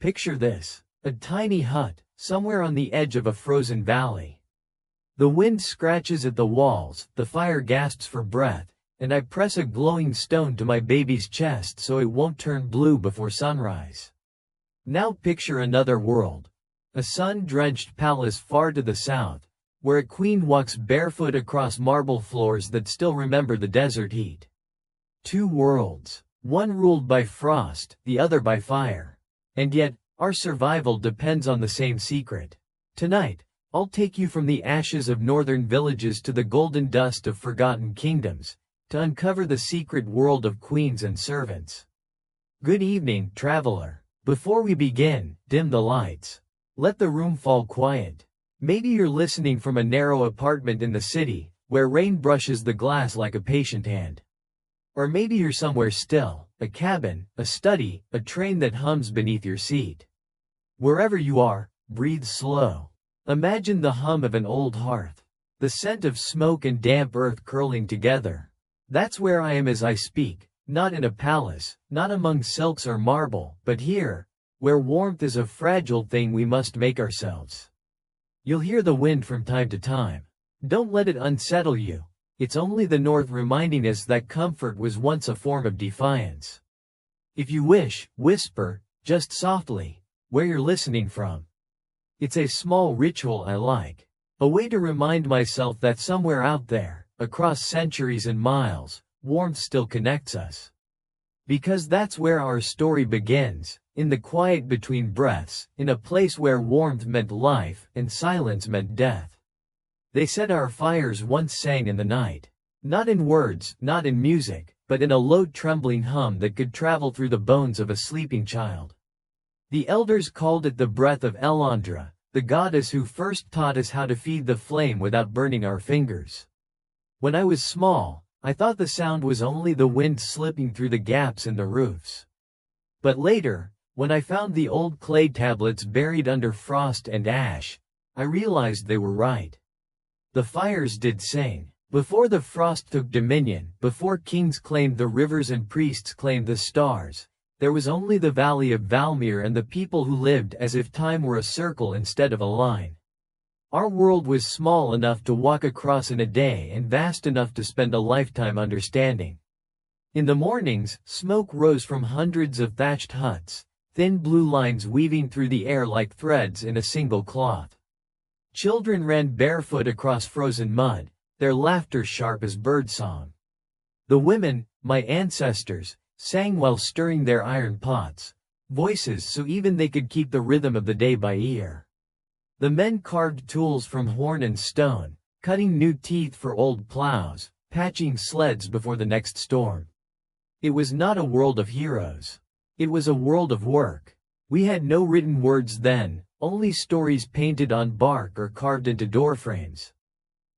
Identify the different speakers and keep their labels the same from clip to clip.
Speaker 1: Picture this: a tiny hut, somewhere on the edge of a frozen valley. The wind scratches at the walls, the fire gasps for breath, and I press a glowing stone to my baby's chest so it won't turn blue before sunrise. Now picture another world. A sun-drenched palace far to the south, where a queen walks barefoot across marble floors that still remember the desert heat. Two worlds, one ruled by frost, the other by fire. And yet, our survival depends on the same secret. Tonight, I'll take you from the ashes of northern villages to the golden dust of forgotten kingdoms, to uncover the secret world of queens and servants. Good evening, traveler. Before we begin, dim the lights. Let the room fall quiet. Maybe you're listening from a narrow apartment in the city, where rain brushes the glass like a patient hand. Or maybe you're somewhere still, a cabin, a study, a train that hums beneath your seat. Wherever you are, breathe slow. Imagine the hum of an old hearth, the scent of smoke and damp earth curling together. That's where I am as I speak, not in a palace, not among silks or marble, but here, where warmth is a fragile thing we must make ourselves. You'll hear the wind from time to time. Don't let it unsettle you. It's only the north reminding us that comfort was once a form of defiance. If you wish, whisper, just softly, where you're listening from. It's a small ritual I like. A way to remind myself that somewhere out there, across centuries and miles, warmth still connects us. Because that's where our story begins, in the quiet between breaths, in a place where warmth meant life and silence meant death. They said our fires once sang in the night. Not in words, not in music, but in a low trembling hum that could travel through the bones of a sleeping child. The elders called it the breath of Elandra, the goddess who first taught us how to feed the flame without burning our fingers. When I was small, I thought the sound was only the wind slipping through the gaps in the roofs. But later, when I found the old clay tablets buried under frost and ash, I realized they were right. The fires did sing. Before the frost took dominion, before kings claimed the rivers and priests claimed the stars, there was only the valley of Valmir and the people who lived as if time were a circle instead of a line. Our world was small enough to walk across in a day and vast enough to spend a lifetime understanding. In the mornings, smoke rose from hundreds of thatched huts, thin blue lines weaving through the air like threads in a single cloth. Children ran barefoot across frozen mud, their laughter sharp as birdsong. The women, my ancestors, sang while stirring their iron pots, voices so even they could keep the rhythm of the day by ear. The men carved tools from horn and stone, cutting new teeth for old plows, patching sleds before the next storm. It was not a world of heroes. It was a world of work. We had no written words then, only stories painted on bark or carved into doorframes.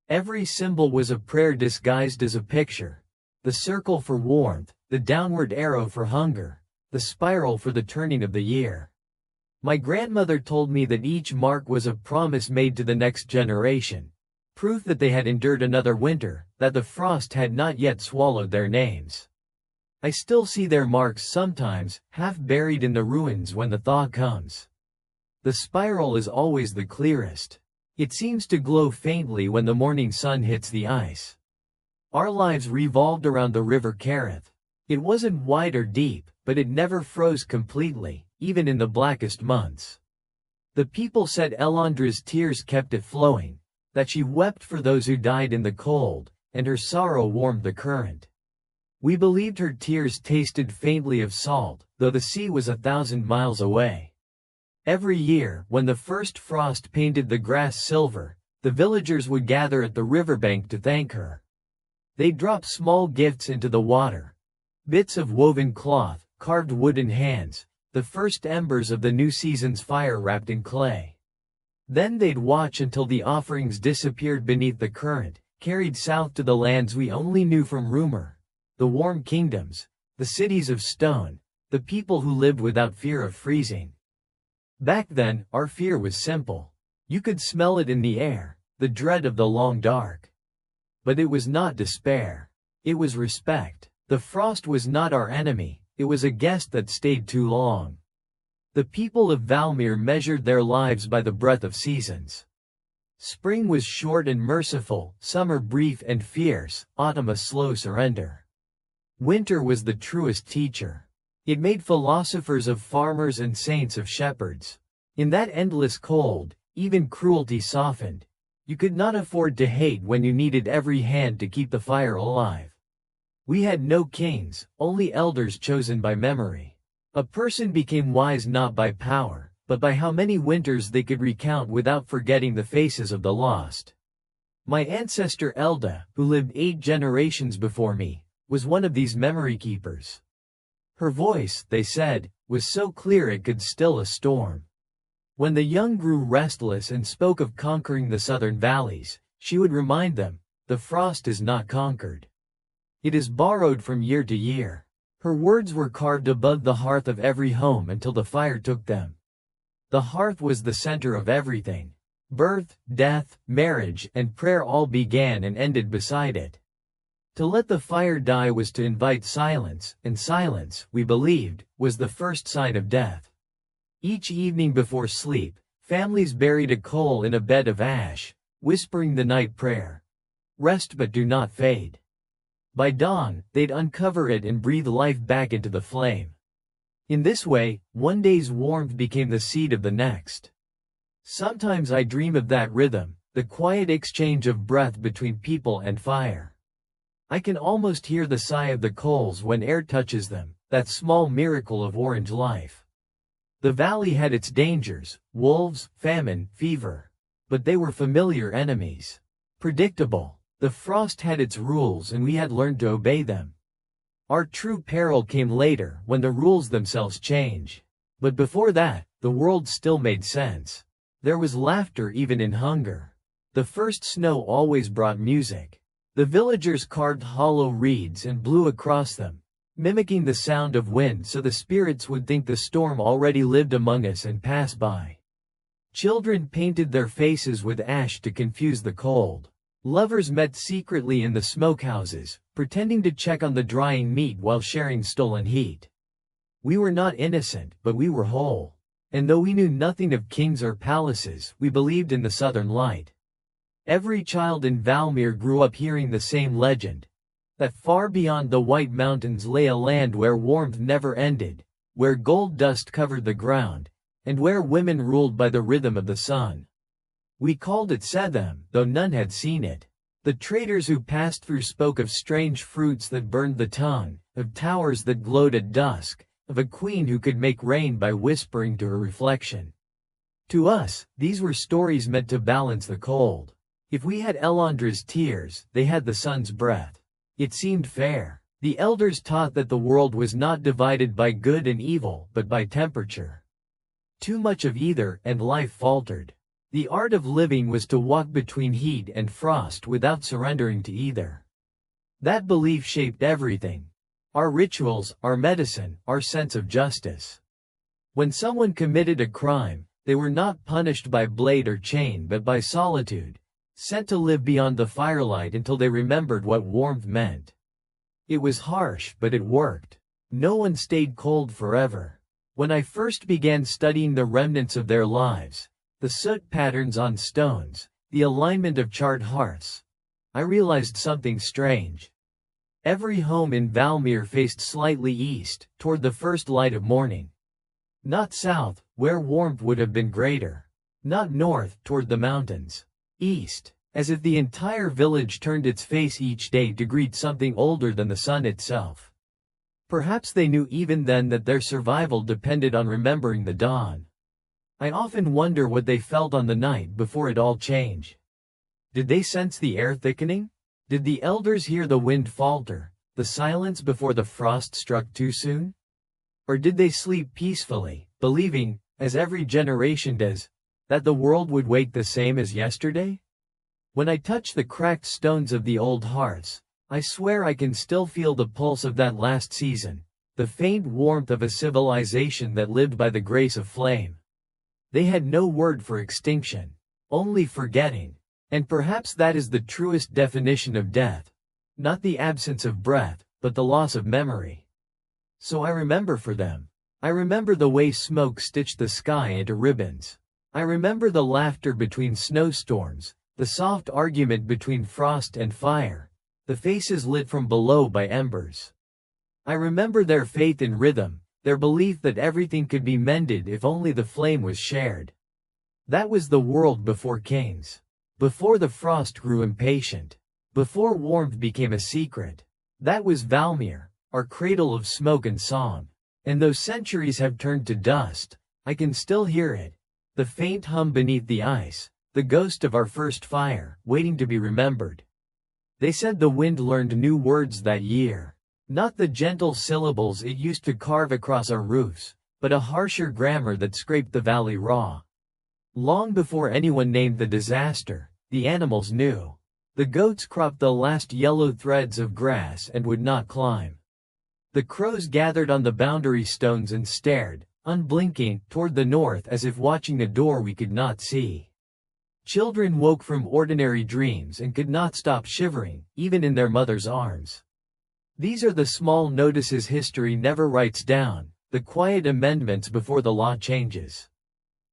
Speaker 1: Every symbol was a prayer disguised as a picture. The circle for warmth, the downward arrow for hunger, the spiral for the turning of the year. My grandmother told me that each mark was a promise made to the next generation, proof that they had endured another winter, that the frost had not yet swallowed their names. I still see their marks sometimes, half buried in the ruins when the thaw comes. The spiral is always the clearest. It seems to glow faintly when the morning sun hits the ice. Our lives revolved around the river Kareth. It wasn't wide or deep, but it never froze completely, even in the blackest months. The people said Elandra's tears kept it flowing, that she wept for those who died in the cold, and her sorrow warmed the current. We believed her tears tasted faintly of salt, though the sea was 1,000 miles away. Every year, when the first frost painted the grass silver, the villagers would gather at the riverbank to thank her. They'd drop small gifts into the water. Bits of woven cloth, carved wooden hands, the first embers of the new season's fire wrapped in clay. Then they'd watch until the offerings disappeared beneath the current, carried south to the lands we only knew from rumor. The warm kingdoms, the cities of stone, the people who lived without fear of freezing. Back then, our fear was simple. You could smell it in the air, the dread of the long dark. But it was not despair. It was respect. The frost was not our enemy, it was a guest that stayed too long. The people of Valmir measured their lives by the breath of seasons. Spring was short and merciful, summer brief and fierce, autumn a slow surrender. Winter was the truest teacher. It made philosophers of farmers and saints of shepherds. In that endless cold, even cruelty softened. You could not afford to hate when you needed every hand to keep the fire alive. We had no kings, only elders chosen by memory. A person became wise not by power, but by how many winters they could recount without forgetting the faces of the lost. My ancestor Elda, who lived 8 generations before me, was one of these memory keepers. Her voice, they said, was so clear it could still a storm. When the young grew restless and spoke of conquering the southern valleys, she would remind them, the frost is not conquered. It is borrowed from year to year. Her words were carved above the hearth of every home until the fire took them. The hearth was the center of everything. Birth, death, marriage, and prayer all began and ended beside it. To let the fire die was to invite silence, and silence, we believed, was the first sign of death. Each evening before sleep, families buried a coal in a bed of ash, whispering the night prayer. Rest but do not fade. By dawn, they'd uncover it and breathe life back into the flame. In this way, one day's warmth became the seed of the next. Sometimes I dream of that rhythm, the quiet exchange of breath between people and fire. I can almost hear the sigh of the coals when air touches them, that small miracle of orange life. The valley had its dangers, wolves, famine, fever. But they were familiar enemies. Predictable. The frost had its rules and we had learned to obey them. Our true peril came later when the rules themselves change. But before that, the world still made sense. There was laughter even in hunger. The first snow always brought music. The villagers carved hollow reeds and blew across them, mimicking the sound of wind so the spirits would think the storm already lived among us and pass by. Children painted their faces with ash to confuse the cold. Lovers met secretly in the smokehouses, pretending to check on the drying meat while sharing stolen heat. We were not innocent, but we were whole. And though we knew nothing of kings or palaces, we believed in the southern light. Every child in Valmir grew up hearing the same legend. That far beyond the White Mountains lay a land where warmth never ended, where gold dust covered the ground, and where women ruled by the rhythm of the sun. We called it Sethem, though none had seen it. The traders who passed through spoke of strange fruits that burned the tongue, of towers that glowed at dusk, of a queen who could make rain by whispering to her reflection. To us, these were stories meant to balance the cold. If we had Elandra's tears, they had the sun's breath. It seemed fair. The elders taught that the world was not divided by good and evil, but by temperature. Too much of either, and life faltered. The art of living was to walk between heat and frost without surrendering to either. That belief shaped everything. Our rituals, our medicine, our sense of justice. When someone committed a crime, they were not punished by blade or chain but by solitude, sent to live beyond the firelight until they remembered what warmth meant. It was harsh, but it worked. No one stayed cold forever. When I first began studying the remnants of their lives, the soot patterns on stones, the alignment of charred hearths, I realized something strange. Every home in Valmir faced slightly east, toward the first light of morning. Not south, where warmth would have been greater. Not north, toward the mountains. East, as if the entire village turned its face each day to greet something older than the sun itself. Perhaps they knew even then that their survival depended on remembering the dawn. I often wonder what they felt on the night before it all changed. Did they sense the air thickening? Did the elders hear the wind falter, the silence before the frost struck too soon? Or did they sleep peacefully, believing, as every generation does, that the world would wake the same as yesterday? When I touch the cracked stones of the old hearths, I swear I can still feel the pulse of that last season, the faint warmth of a civilization that lived by the grace of flame. They had no word for extinction, only forgetting, and perhaps that is the truest definition of death. Not the absence of breath, but the loss of memory. So I remember for them. I remember the way smoke stitched the sky into ribbons. I remember the laughter between snowstorms, the soft argument between frost and fire, the faces lit from below by embers. I remember their faith in rhythm, their belief that everything could be mended if only the flame was shared. That was the world before kings. Before the frost grew impatient. Before warmth became a secret. That was Valmir, our cradle of smoke and song. And though centuries have turned to dust, I can still hear it. The faint hum beneath the ice, the ghost of our first fire, waiting to be remembered. They said the wind learned new words that year. Not the gentle syllables it used to carve across our roofs, but a harsher grammar that scraped the valley raw. Long before anyone named the disaster, the animals knew. The goats cropped the last yellow threads of grass and would not climb. The crows gathered on the boundary stones and stared, unblinking, toward the north as if watching a door we could not see. Children woke from ordinary dreams and could not stop shivering, even in their mother's arms. These are the small notices history never writes down, the quiet amendments before the law changes.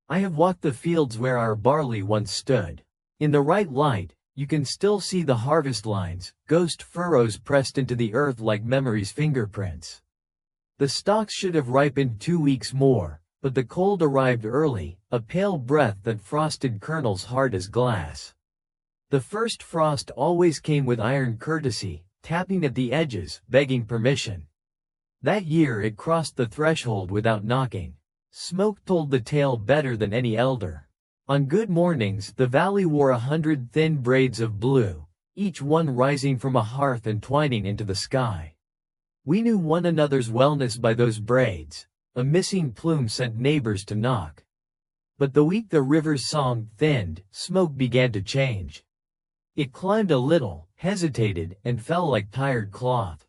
Speaker 1: I have walked the fields where our barley once stood. In the right light, you can still see the harvest lines, ghost furrows pressed into the earth like memory's fingerprints. The stalks should have ripened 2 weeks more, but the cold arrived early, a pale breath that frosted kernels hard as glass. The first frost always came with iron courtesy, tapping at the edges, begging permission. That year it crossed the threshold without knocking. Smoke told the tale better than any elder. On good mornings the valley wore 100 thin braids of blue, each one rising from a hearth and twining into the sky. We knew one another's wellness by those braids. A missing plume sent neighbors to knock. But the week the river's song thinned, smoke began to change. It climbed a little, hesitated, and fell like tired cloth.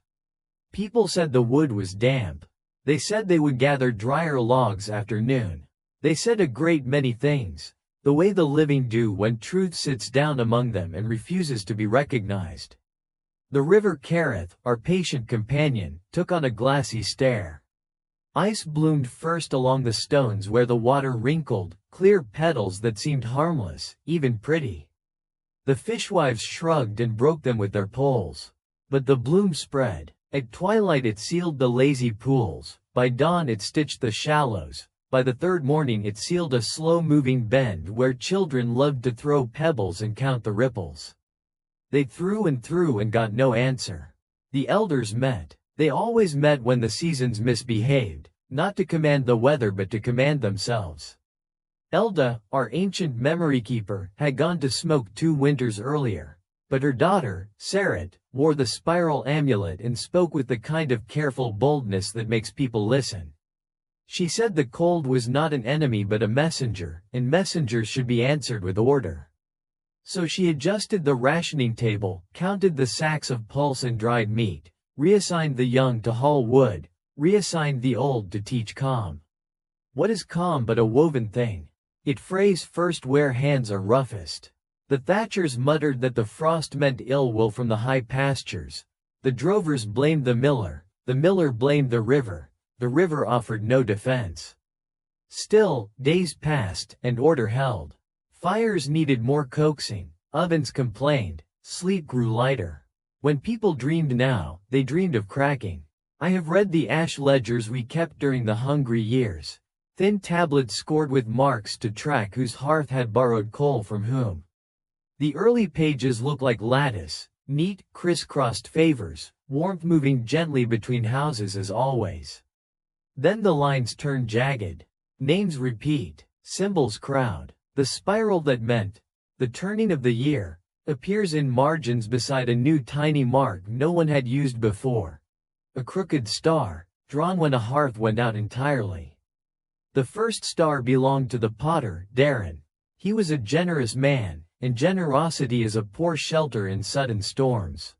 Speaker 1: People said the wood was damp. They said they would gather drier logs after noon. They said a great many things, the way the living do when truth sits down among them and refuses to be recognized. The river Kerith, our patient companion, took on a glassy stare. Ice bloomed first along the stones where the water wrinkled, clear petals that seemed harmless, even pretty. The fishwives shrugged and broke them with their poles. But the bloom spread. At twilight it sealed the lazy pools, by dawn it stitched the shallows, by the third morning it sealed a slow-moving bend where children loved to throw pebbles and count the ripples. They threw and got no answer. The elders met. They always met when the seasons misbehaved, not to command the weather but to command themselves. Elda, our ancient memory keeper, had gone to smoke 2 winters earlier. But her daughter, Sarat, wore the spiral amulet and spoke with the kind of careful boldness that makes people listen. She said the cold was not an enemy but a messenger, and messengers should be answered with order. So she adjusted the rationing table, counted the sacks of pulse and dried meat, reassigned the young to haul wood, reassigned the old to teach calm. What is calm but a woven thing? It frays first where hands are roughest. The thatchers muttered that the frost meant ill will from the high pastures. The drovers blamed the miller blamed the river offered no defense. Still, days passed, and order held. Fires needed more coaxing, ovens complained, sleep grew lighter. When people dreamed now, they dreamed of cracking. I have read the ash ledgers we kept during the hungry years. Thin tablets scored with marks to track whose hearth had borrowed coal from whom. The early pages look like lattice, neat, crisscrossed favors, warmth moving gently between houses as always. Then the lines turn jagged. Names repeat, symbols crowd. The spiral that meant, the turning of the year, appears in margins beside a new tiny mark no one had used before. A crooked star, drawn when a hearth went out entirely. The first star belonged to the potter, Darren. He was a generous man, and generosity is a poor shelter in sudden storms.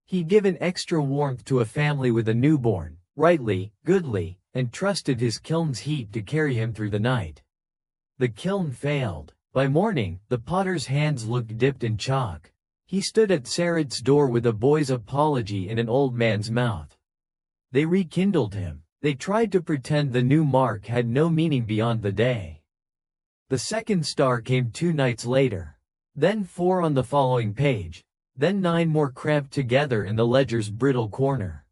Speaker 1: He'd given extra warmth to a family with a newborn, rightly, goodly, and trusted his kiln's heat to carry him through the night. The kiln failed. By morning, the potter's hands looked dipped in chalk. He stood at Sarat's door with a boy's apology in an old man's mouth. They rekindled him. They tried to pretend the new mark had no meaning beyond the day. The second star came 2 nights later. Then 4 on the following page. Then 9 more cramped together in the ledger's brittle corner.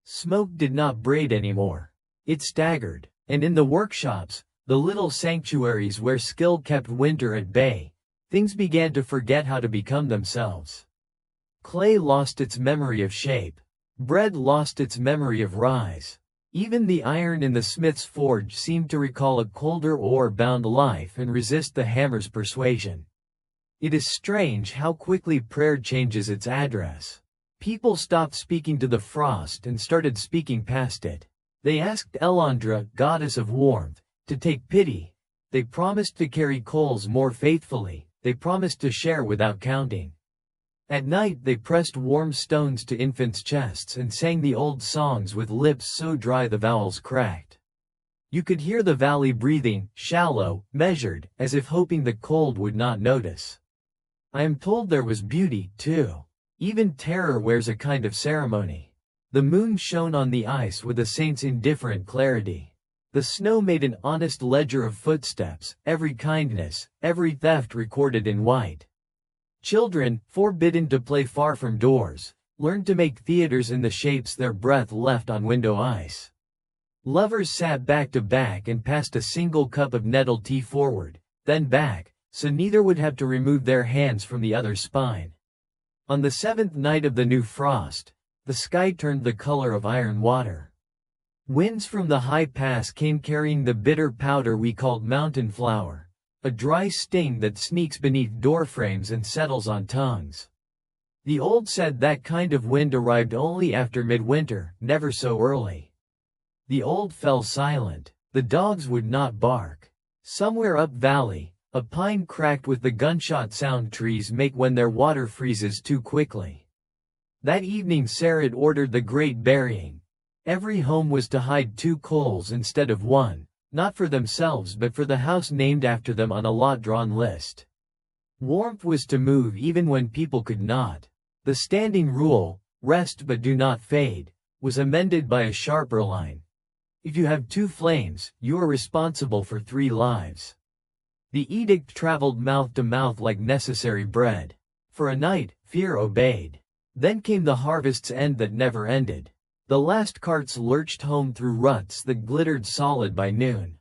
Speaker 1: Smoke did not braid anymore. It staggered, and in the workshops, the little sanctuaries where skill kept winter at bay, things began to forget how to become themselves. Clay lost its memory of shape. Bread lost its memory of rise. Even the iron in the smith's forge seemed to recall a colder ore-bound life and resist the hammer's persuasion. It is strange how quickly prayer changes its address. People stopped speaking to the frost and started speaking past it. They asked Elandra, goddess of warmth, to take pity. They promised to carry coals more faithfully. They promised to share without counting. At night they pressed warm stones to infants' chests and sang the old songs with lips so dry the vowels cracked. You could hear the valley breathing, shallow, measured, as if hoping the cold would not notice. I am told there was beauty, too. Even terror wears a kind of ceremony. The moon shone on the ice with a saint's indifferent clarity. The snow made an honest ledger of footsteps, every kindness, every theft recorded in white. Children, forbidden to play far from doors, learned to make theaters in the shapes their breath left on window ice. Lovers sat back to back and passed a single cup of nettle tea forward, then back, so neither would have to remove their hands from the other's spine. On the 7th night of the new frost, the sky turned the color of iron water. Winds from the high pass came carrying the bitter powder we called mountain flower, a dry sting that sneaks beneath doorframes and settles on tongues. The old said that kind of wind arrived only after midwinter, never so early. The old fell silent. The dogs would not bark. Somewhere up valley, a pine cracked with the gunshot sound trees make when their water freezes too quickly. That evening Sarah ordered the great burying. Every home was to hide 2 coals instead of 1. Not for themselves but for the house named after them on a lot-drawn list. Warmth was to move even when people could not. The standing rule, rest but do not fade, was amended by a sharper line. If you have 2 flames, you are responsible for 3 lives. The edict traveled mouth to mouth like necessary bread. For a night, fear obeyed. Then came the harvest's end that never ended. The last carts lurched home through ruts that glittered solid by noon.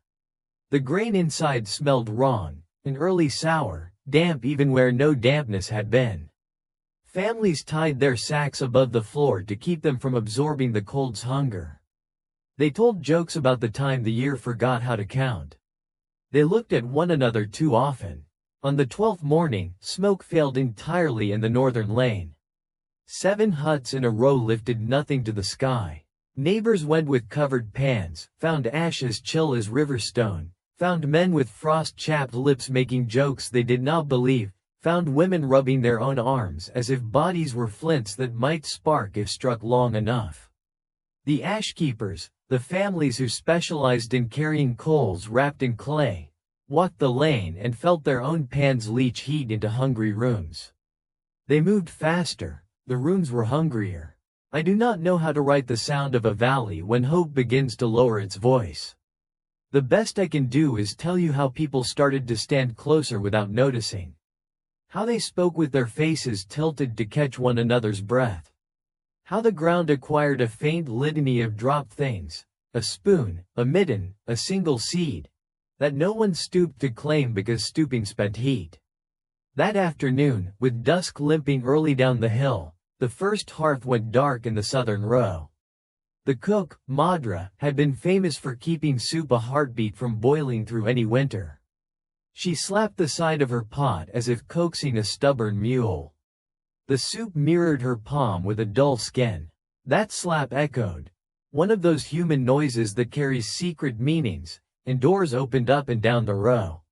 Speaker 1: The grain inside smelled wrong, an early sour, damp even where no dampness had been. Families tied their sacks above the floor to keep them from absorbing the cold's hunger. They told jokes about the time the year forgot how to count. They looked at one another too often. On the 12th morning, smoke failed entirely in the northern lane. 7 huts in a row lifted nothing to the sky. Neighbors went with covered pans, found ash as chill as river stone, found men with frost-chapped lips making jokes they did not believe, found women rubbing their own arms as if bodies were flints that might spark if struck long enough. The ashkeepers, the families who specialized in carrying coals wrapped in clay, walked the lane and felt their own pans leach heat into hungry rooms. They moved faster. The rooms were hungrier. I do not know how to write the sound of a valley when hope begins to lower its voice. The best I can do is tell you how people started to stand closer without noticing. How they spoke with their faces tilted to catch one another's breath. How the ground acquired a faint litany of dropped things, a spoon, a mitten, a single seed, that no one stooped to claim because stooping spent heat. That afternoon, with dusk limping early down the hill, the first hearth went dark in the southern row. The cook, Madra, had been famous for keeping soup a heartbeat from boiling through any winter. She slapped the side of her pot as if coaxing a stubborn mule. The soup mirrored her palm with a dull skin. That slap echoed. One of those human noises that carries secret meanings, and doors opened up and down the row.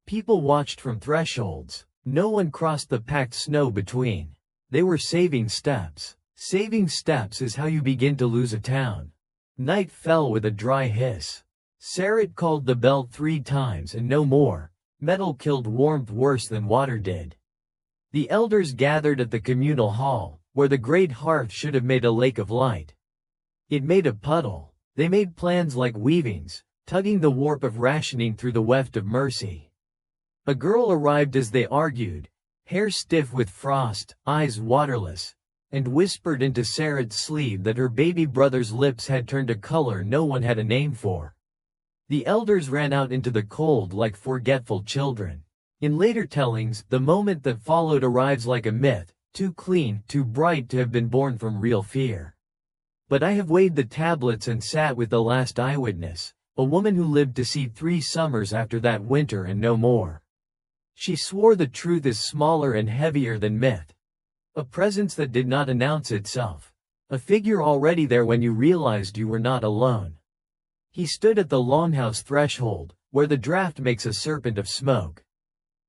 Speaker 1: People watched from thresholds. No one crossed the packed snow between. They were saving steps. Saving steps is how you begin to lose a town. Night fell with a dry hiss. Sarah called the bell 3 times and no more. Metal killed warmth worse than water did. The elders gathered at the communal hall, where the great hearth should have made a lake of light. It made a puddle. They made plans like weavings, tugging the warp of rationing through the weft of mercy. A girl arrived as they argued, hair stiff with frost, eyes waterless, and whispered into Sarah's sleeve that her baby brother's lips had turned a color no one had a name for. The elders ran out into the cold like forgetful children. In later tellings, the moment that followed arrives like a myth, too clean, too bright to have been born from real fear. But I have weighed the tablets and sat with the last eyewitness, a woman who lived to see 3 summers after that winter and no more. She swore the truth is smaller and heavier than myth. A presence that did not announce itself. A figure already there when you realized you were not alone. He stood at the longhouse threshold, where the draft makes a serpent of smoke.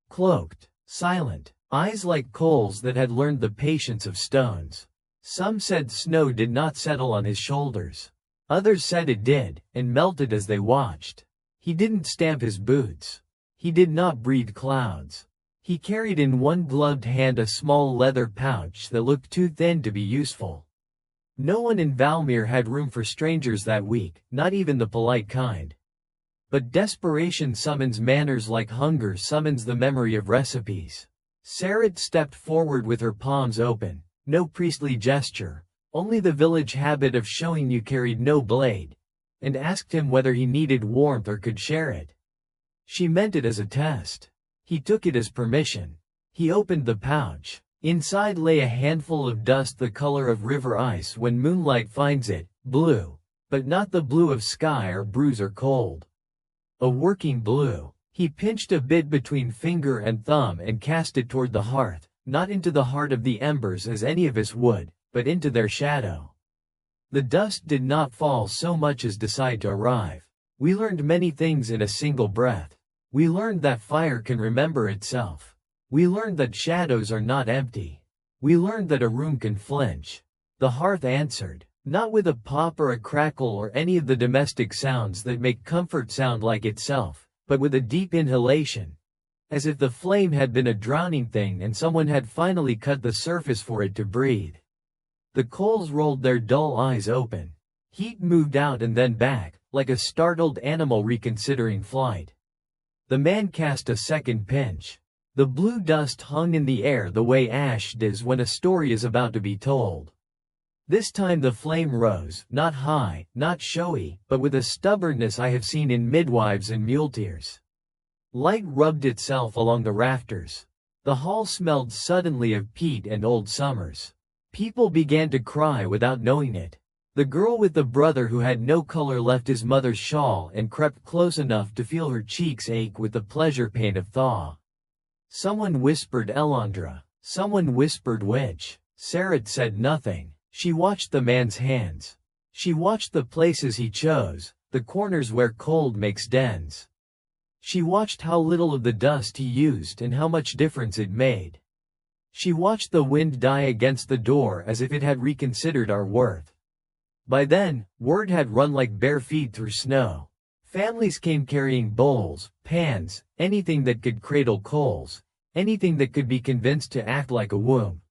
Speaker 1: Cloaked, silent, eyes like coals that had learned the patience of stones. Some said snow did not settle on his shoulders. Others said it did, and melted as they watched. He didn't stamp his boots. He did not breed clouds. He carried in one gloved hand a small leather pouch that looked too thin to be useful. No one in Valmir had room for strangers that week, not even the polite kind. But desperation summons manners like hunger summons the memory of recipes. Sarah stepped forward with her palms open, no priestly gesture, only the village habit of showing you carried no blade, and asked him whether he needed warmth or could share it. She meant it as a test. He took it as permission. He opened the pouch. Inside lay a handful of dust the color of river ice when moonlight finds it, blue, but not the blue of sky or bruise or cold. A working blue. He pinched a bit between finger and thumb and cast it toward the hearth, not into the heart of the embers as any of us would, but into their shadow. The dust did not fall so much as decide to arrive. We learned many things in a single breath. We learned that fire can remember itself. We learned that shadows are not empty. We learned that a room can flinch. The hearth answered, not with a pop or a crackle or any of the domestic sounds that make comfort sound like itself, but with a deep inhalation, as if the flame had been a drowning thing and someone had finally cut the surface for it to breathe. The coals rolled their dull eyes open. Heat moved out and then back, like a startled animal reconsidering flight. The man cast a second pinch. The blue dust hung in the air the way ash does when a story is about to be told. This time the flame rose, not high, not showy, but with a stubbornness I have seen in midwives and muleteers. Light rubbed itself along the rafters. The hall smelled suddenly of peat and old summers. People began to cry without knowing it. The girl with the brother who had no color left his mother's shawl and crept close enough to feel her cheeks ache with the pleasure pain of thaw. Someone whispered Elandra. Someone whispered witch. Sarah said nothing. She watched the man's hands. She watched the places he chose, the corners where cold makes dens. She watched how little of the dust he used and how much difference it made. She watched the wind die against the door as if it had reconsidered our worth. By then, word had run like bare feet through snow. Families came carrying bowls, pans, anything that could cradle coals, anything that could be convinced to act like a womb.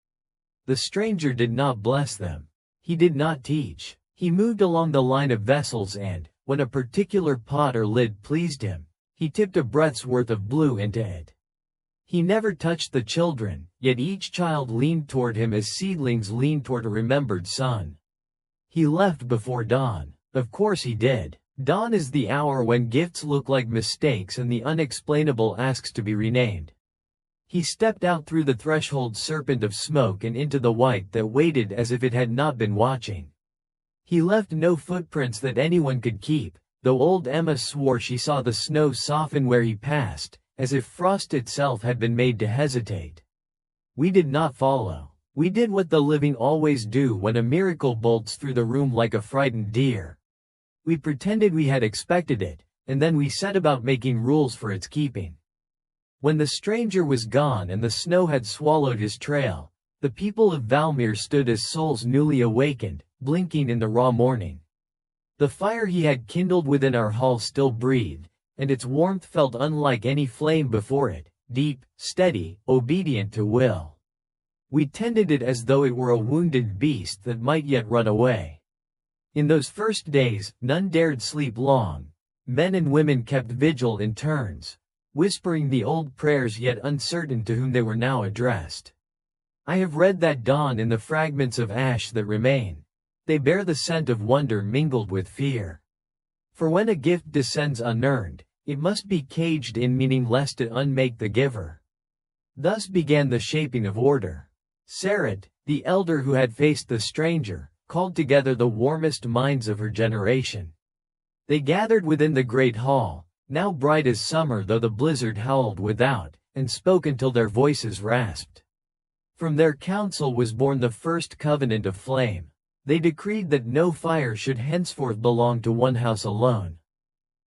Speaker 1: The stranger did not bless them. He did not teach. He moved along the line of vessels and, when a particular pot or lid pleased him, he tipped a breath's worth of blue into it. He never touched the children, yet each child leaned toward him as seedlings lean toward a remembered son. He left before dawn. Of course he did. Dawn is the hour when gifts look like mistakes and the unexplainable asks to be renamed. He stepped out through the threshold serpent of smoke and into the white that waited as if it had not been watching. He left no footprints that anyone could keep, though old Emma swore she saw the snow soften where he passed, as if frost itself had been made to hesitate. We did not follow. We did what the living always do when a miracle bolts through the room like a frightened deer. We pretended we had expected it, and then we set about making rules for its keeping. When the stranger was gone and the snow had swallowed his trail, the people of Valmir stood as souls newly awakened, blinking in the raw morning. The fire he had kindled within our hall still breathed, and its warmth felt unlike any flame before it, deep, steady, obedient to will. We tended it as though it were a wounded beast that might yet run away. In those first days, none dared sleep long. Men and women kept vigil in turns, whispering the old prayers yet uncertain to whom they were now addressed. I have read that dawn in the fragments of ash that remain. They bear the scent of wonder mingled with fear. For when a gift descends unearned, it must be caged in meaning lest it unmake the giver. Thus began the shaping of order. Sarat, the elder who had faced the stranger, called together the warmest minds of her generation. They gathered within the great hall, now bright as summer though the blizzard howled without, and spoke until their voices rasped. From their council was born the first covenant of flame. They decreed that no fire should henceforth belong to one house alone.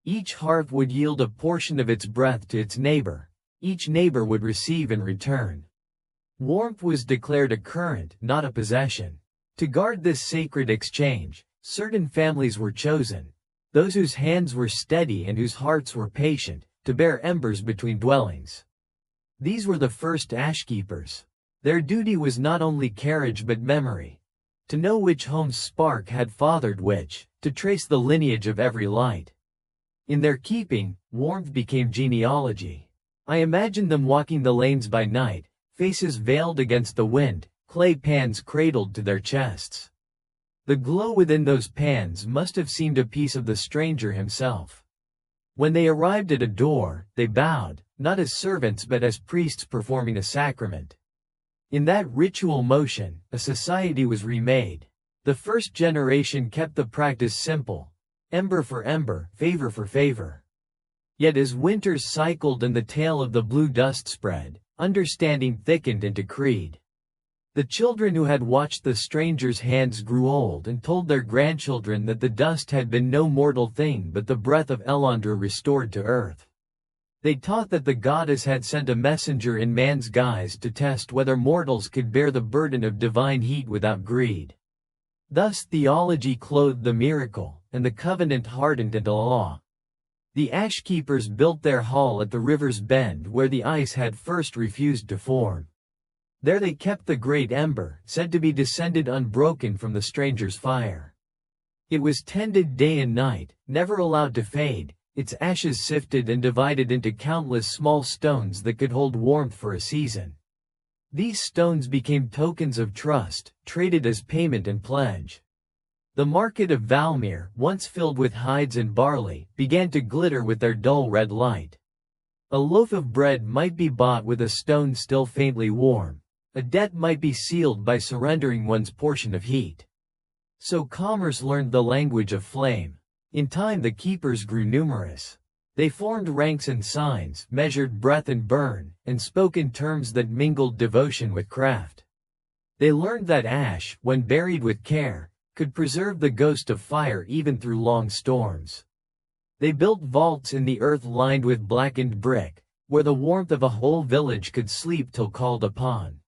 Speaker 1: Each hearth would yield a portion of its breath to its neighbor. Each neighbor would receive in return. Warmth was declared a current, not a possession. To guard this sacred exchange, certain families were chosen, those whose hands were steady and whose hearts were patient, to bear embers between dwellings. These were the first ashkeepers. Their duty was not only carriage but memory. To know which home's spark had fathered which, to trace the lineage of every light. In their keeping, warmth became genealogy. I imagined them walking the lanes by night, faces veiled against the wind, clay pans cradled to their chests. The glow within those pans must have seemed a piece of the stranger himself. When they arrived at a door, they bowed, not as servants but as priests performing a sacrament. In that ritual motion, a society was remade. The first generation kept the practice simple, ember for ember, favor for favor. Yet as winters cycled and the tale of the blue dust spread, understanding thickened into creed. The children who had watched the stranger's hands grew old and told their grandchildren that the dust had been no mortal thing but the breath of Elandra restored to earth. They taught that the goddess had sent a messenger in man's guise to test whether mortals could bear the burden of divine heat without greed. Thus theology clothed the miracle, and the covenant hardened into law. The ashkeepers built their hall at the river's bend where the ice had first refused to form. There they kept the great ember, said to be descended unbroken from the stranger's fire. It was tended day and night, never allowed to fade, its ashes sifted and divided into countless small stones that could hold warmth for a season. These stones became tokens of trust, traded as payment and pledge. The market of Valmir, once filled with hides and barley, began to glitter with their dull red light. A loaf of bread might be bought with a stone still faintly warm. A debt might be sealed by surrendering one's portion of heat. So commerce learned the language of flame. In time the keepers grew numerous. They formed ranks and signs, measured breath and burn, and spoke in terms that mingled devotion with craft. They learned that ash, when buried with care, could preserve the ghost of fire even through long storms. They built vaults in the earth lined with blackened brick, where the warmth of a whole village could sleep till called upon.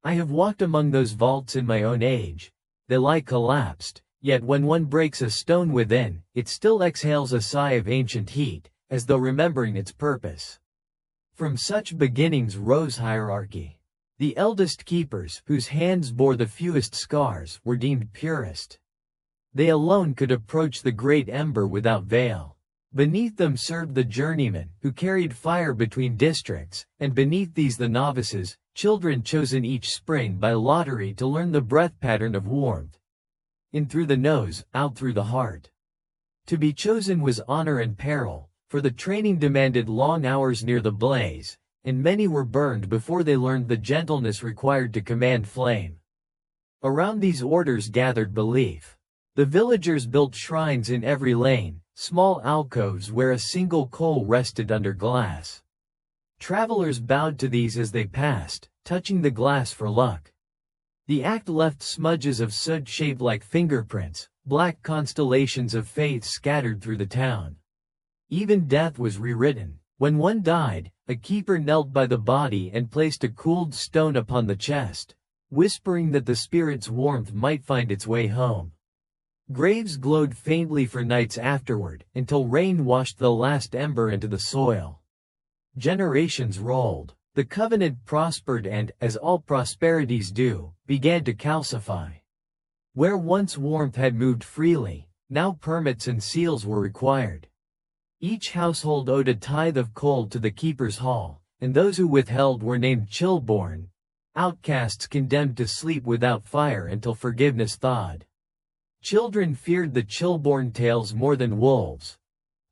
Speaker 1: I have walked among those vaults in my own age. They lie collapsed, yet when one breaks a stone within, it still exhales a sigh of ancient heat, as though remembering its purpose. From such beginnings rose hierarchy. The eldest keepers, whose hands bore the fewest scars, were deemed purest. They alone could approach the great ember without veil. Beneath them served the journeymen, who carried fire between districts, and beneath these the novices, children chosen each spring by lottery to learn the breath pattern of warmth. In through the nose, out through the heart. To be chosen was honor and peril, for the training demanded long hours near the blaze, and many were burned before they learned the gentleness required to command flame. Around these orders gathered belief. The villagers built shrines in every lane, small alcoves where a single coal rested under glass. Travelers bowed to these as they passed, touching the glass for luck. The act left smudges of soot shaped like fingerprints, black constellations of faith scattered through the town. Even death was rewritten. When one died, a keeper knelt by the body and placed a cooled stone upon the chest, whispering that the spirit's warmth might find its way home. Graves glowed faintly for nights afterward, until rain washed the last ember into the soil. Generations rolled. The covenant prospered and, as all prosperities do, began to calcify. Where once warmth had moved freely, now permits and seals were required. Each household owed a tithe of coal to the keeper's hall, and those who withheld were named chillborn, outcasts condemned to sleep without fire until forgiveness thawed. Children feared the chillborn tales more than wolves.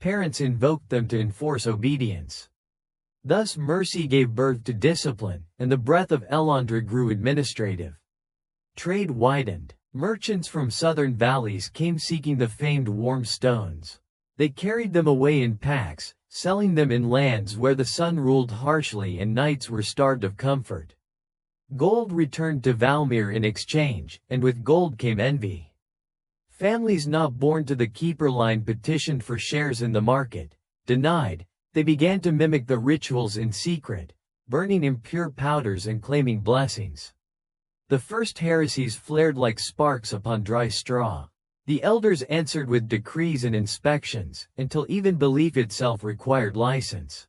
Speaker 1: Parents invoked them to enforce obedience. Thus mercy gave birth to discipline, and the breath of Elondra grew administrative. Trade widened. Merchants from southern valleys came seeking the famed warm stones. They carried them away in packs, selling them in lands where the sun ruled harshly and nights were starved of comfort. Gold returned to Valmir in exchange, and with gold came envy. Families not born to the keeper line petitioned for shares in the market. Denied, they began to mimic the rituals in secret, burning impure powders and claiming blessings. The first heresies flared like sparks upon dry straw. The elders answered with decrees and inspections, until even belief itself required license.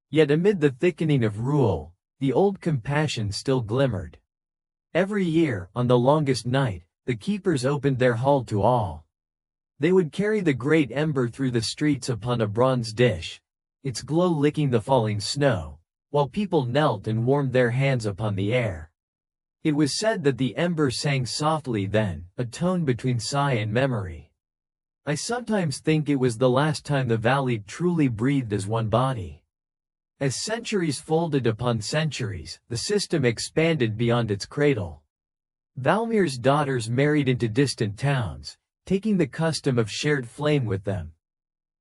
Speaker 1: Yet amid the thickening of rule, the old compassion still glimmered. Every year, on the longest night, the keepers opened their hall to all. They would carry the great ember through the streets upon a bronze dish, its glow licking the falling snow, while people knelt and warmed their hands upon the air. It was said that the ember sang softly then, a tone between sigh and memory. I sometimes think it was the last time the valley truly breathed as one body. As centuries folded upon centuries, the system expanded beyond its cradle. Valmir's daughters married into distant towns, taking the custom of shared flame with them.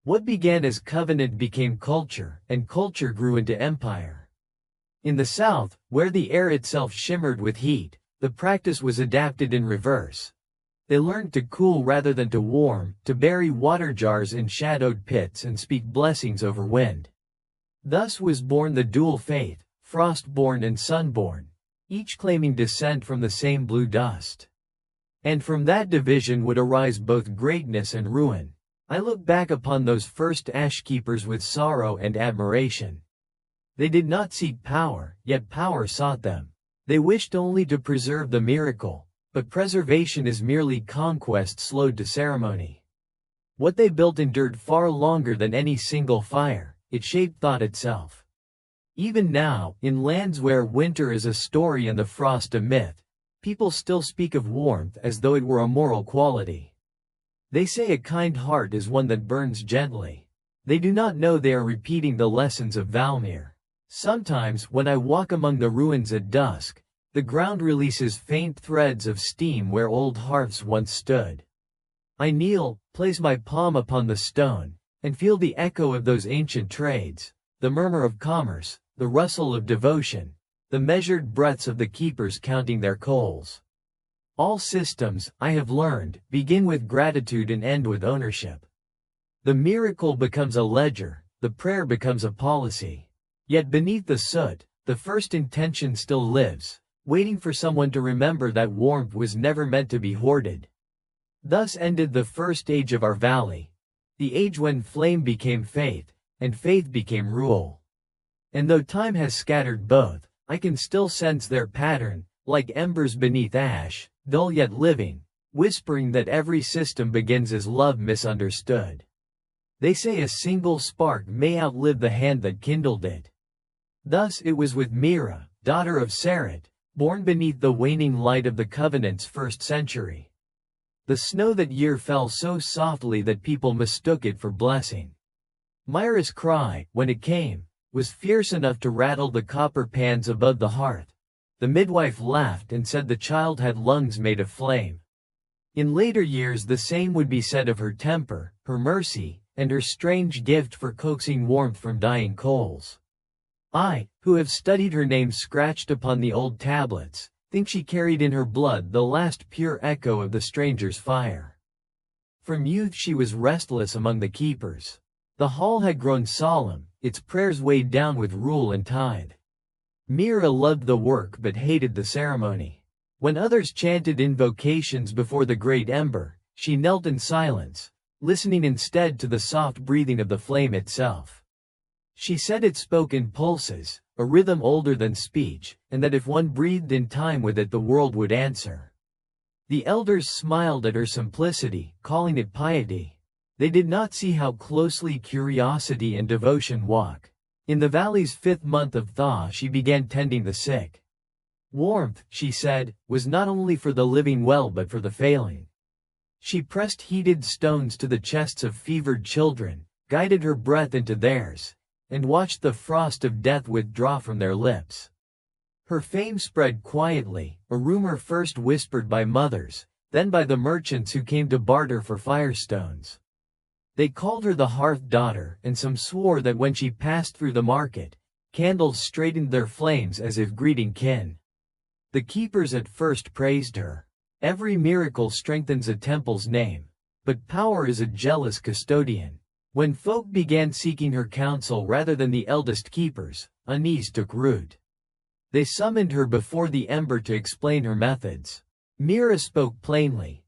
Speaker 1: What began as covenant became culture, and culture grew into empire. In the south, where the air itself shimmered with heat, the practice was adapted in reverse. They learned to cool rather than to warm, to bury water jars in shadowed pits and speak blessings over wind. Thus was born the dual faith, frost-born and sun-born, each claiming descent from the same blue dust. And from that division would arise both greatness and ruin. I look back upon those first ash-keepers with sorrow and admiration. They did not seek power, yet power sought them. They wished only to preserve the miracle, but preservation is merely conquest slowed to ceremony. What they built endured far longer than any single fire, it shaped thought itself. Even now, in lands where winter is a story and the frost a myth, people still speak of warmth as though it were a moral quality. They say a kind heart is one that burns gently. They do not know they are repeating the lessons of Valmir. Sometimes, when I walk among the ruins at dusk, the ground releases faint threads of steam where old hearths once stood. I kneel, place my palm upon the stone, and feel the echo of those ancient trades, the murmur of commerce, the rustle of devotion, the measured breaths of the keepers counting their coals. All systems, I have learned, begin with gratitude and end with ownership. The miracle becomes a ledger, the prayer becomes a policy. Yet beneath the soot, the first intention still lives, waiting for someone to remember that warmth was never meant to be hoarded. Thus ended the first age of our valley, the age when flame became faith, and faith became rule. And though time has scattered both, I can still sense their pattern, like embers beneath ash, dull yet living, whispering that every system begins as love misunderstood. They say a single spark may outlive the hand that kindled it. Thus it was with Mira, daughter of Sarat, born beneath the waning light of the Covenant's first century. The snow that year fell so softly that people mistook it for blessing. Mira's cry, when it came, was fierce enough to rattle the copper pans above the hearth. The midwife laughed and said the child had lungs made of flame. In later years the same would be said of her temper, her mercy, and her strange gift for coaxing warmth from dying coals. I, who have studied her name scratched upon the old tablets, think she carried in her blood the last pure echo of the stranger's fire. From youth she was restless among the keepers. The hall had grown solemn, its prayers weighed down with rule and tithe. Mira loved the work but hated the ceremony. When others chanted invocations before the great ember, she knelt in silence, listening instead to the soft breathing of the flame itself. She said it spoke in pulses, a rhythm older than speech, and that if one breathed in time with it the world would answer. The elders smiled at her simplicity, calling it piety. They did not see how closely curiosity and devotion walk. In the valley's 5th month of thaw she began tending the sick. Warmth, she said, was not only for the living well but for the failing. She pressed heated stones to the chests of fevered children, guided her breath into theirs, and watched the frost of death withdraw from their lips. Her fame spread quietly, a rumor first whispered by mothers, then by the merchants who came to barter for firestones. They called her the hearth daughter, and some swore that when she passed through the market, candles straightened their flames as if greeting kin. The keepers at first praised her. Every miracle strengthens a temple's name, but power is a jealous custodian. When folk began seeking her counsel rather than the eldest keepers, unease took root. They summoned her before the ember to explain her methods. Mira spoke plainly.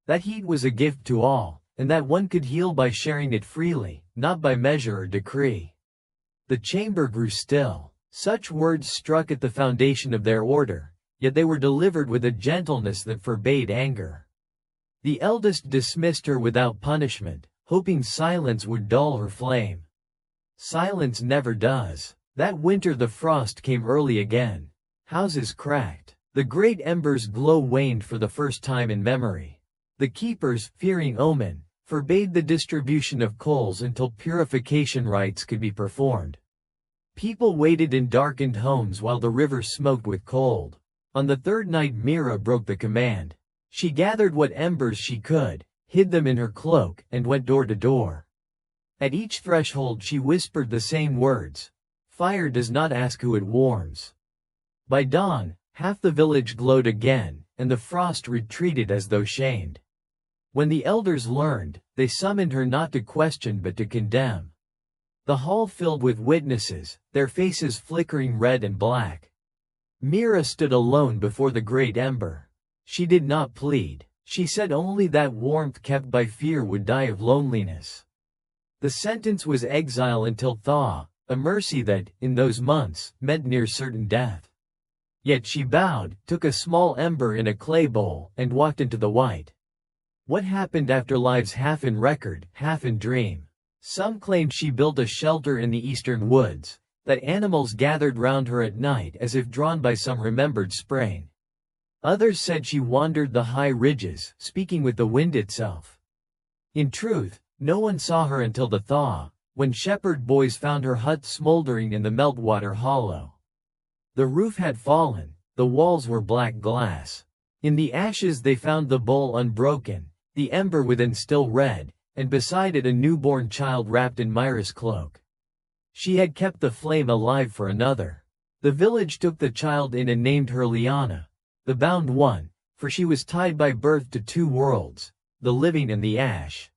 Speaker 1: That heat was a gift to all, and that one could heal by sharing it freely, not by measure or decree. The chamber grew still. Such words struck at the foundation of their order, yet they were delivered with a gentleness that forbade anger. The eldest dismissed her without punishment, hoping silence would dull her flame. Silence never does. That winter the frost came early again. Houses cracked. The great ember's glow waned for the first time in memory. The keepers, fearing omen, forbade the distribution of coals until purification rites could be performed. People waited in darkened homes while the river smoked with cold. On the 3rd night Mira broke the command. She gathered what embers she could, hid them in her cloak, and went door to door. At each threshold she whispered the same words. Fire does not ask who it warms. By dawn, half the village glowed again, and the frost retreated as though shamed. When the elders learned, they summoned her not to question but to condemn. The hall filled with witnesses, their faces flickering red and black. Mira stood alone before the great ember. She did not plead. She said only that warmth kept by fear would die of loneliness. The sentence was exile until thaw, a mercy that, in those months, meant near certain death. Yet she bowed, took a small ember in a clay bowl, and walked into the white. What happened after lives half in record, half in dream? Some claimed she built a shelter in the eastern woods, that animals gathered round her at night as if drawn by some remembered sprain. Others said she wandered the high ridges, speaking with the wind itself. In truth, no one saw her until the thaw, when shepherd boys found her hut smoldering in the meltwater hollow. The roof had fallen, the walls were black glass. In the ashes they found the bowl unbroken, the ember within still red, and beside it a newborn child wrapped in Myra's cloak. She had kept the flame alive for another. The village took the child in and named her Liana, the bound one, for she was tied by birth to 2 worlds, the living and the ash.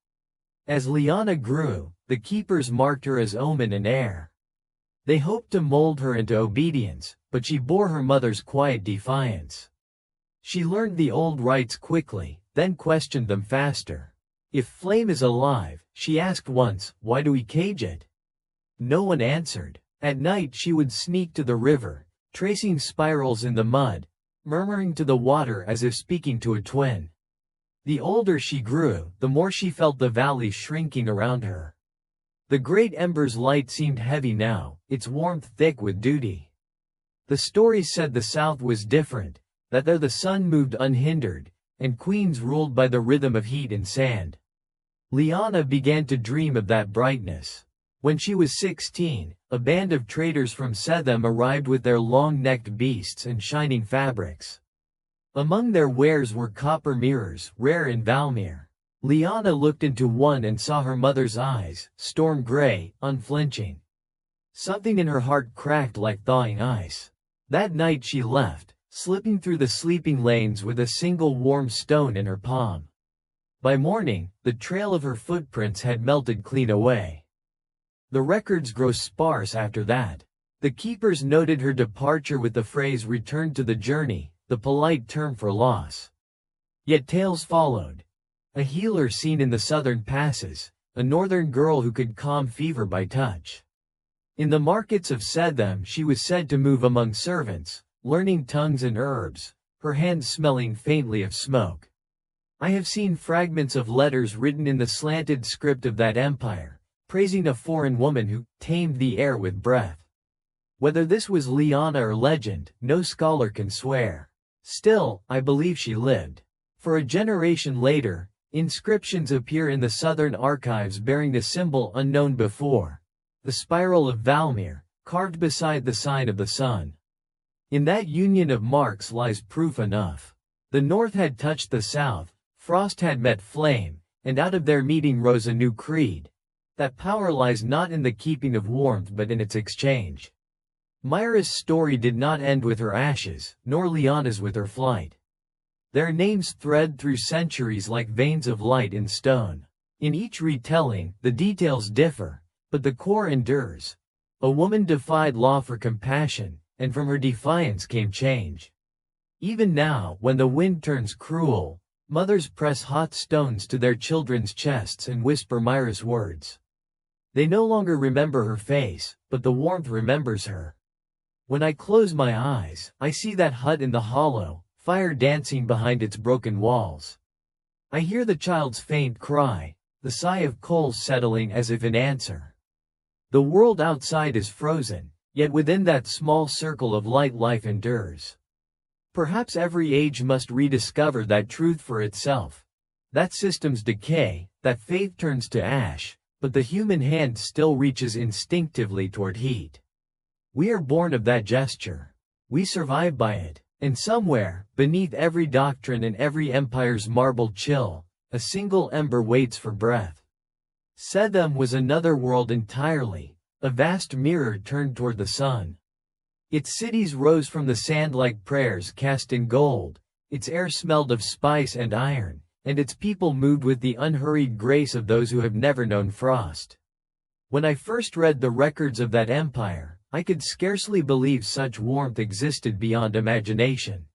Speaker 1: As Liana grew, the keepers marked her as omen and heir. They hoped to mold her into obedience, but she bore her mother's quiet defiance. She learned the old rites quickly, then questioned them faster. If flame is alive, she asked once, why do we cage it? No one answered. At night she would sneak to the river, tracing spirals in the mud, murmuring to the water as if speaking to a twin. The older she grew, the more she felt the valley shrinking around her. The great ember's light seemed heavy now, its warmth thick with duty. The stories said the south was different, that there the sun moved unhindered, and queens ruled by the rhythm of heat and sand. Liana began to dream of that brightness. When she was 16, a band of traders from Setham arrived with their long-necked beasts and shining fabrics. Among their wares were copper mirrors, rare in Valmir. Liana looked into one and saw her mother's eyes, storm gray, unflinching. Something in her heart cracked like thawing ice. That night she left, slipping through the sleeping lanes with a single warm stone in her palm. By morning, the trail of her footprints had melted clean away. The records grow sparse after that. The keepers noted her departure with the phrase "returned to the journey," the polite term for loss. Yet tales followed. A healer seen in the southern passes, a northern girl who could calm fever by touch. In the markets of Setham she was said to move among servants, learning tongues and herbs, her hands smelling faintly of smoke. I have seen fragments of letters written in the slanted script of that empire, praising a foreign woman who tamed the air with breath. Whether this was Liana or legend, no scholar can swear. Still, I believe she lived. For a generation later, inscriptions appear in the southern archives bearing a symbol unknown before: the spiral of Valmir, carved beside the sign of the sun. In that union of marks lies proof enough. The north had touched the south, frost had met flame, and out of their meeting rose a new creed. That power lies not in the keeping of warmth but in its exchange. Myra's story did not end with her ashes, nor Liana's with her flight. Their names thread through centuries like veins of light in stone. In each retelling, the details differ, but the core endures. A woman defied law for compassion, and from her defiance came change. Even now, when the wind turns cruel, mothers press hot stones to their children's chests and whisper Myra's words. They no longer remember her face, but the warmth remembers her. When I close my eyes, I see that hut in the hollow, fire dancing behind its broken walls. I hear the child's faint cry, the sigh of coals settling as if in answer. The world outside is frozen, yet within that small circle of light life endures. Perhaps every age must rediscover that truth for itself. That systems decay, that faith turns to ash, but the human hand still reaches instinctively toward heat. We are born of that gesture. We survive by it. And somewhere, beneath every doctrine and every empire's marble chill, a single ember waits for breath. Sedhem was another world entirely, a vast mirror turned toward the sun. Its cities rose from the sand like prayers cast in gold, its air smelled of spice and iron, and its people moved with the unhurried grace of those who have never known frost. When I first read the records of that empire, I could scarcely believe such warmth existed beyond imagination.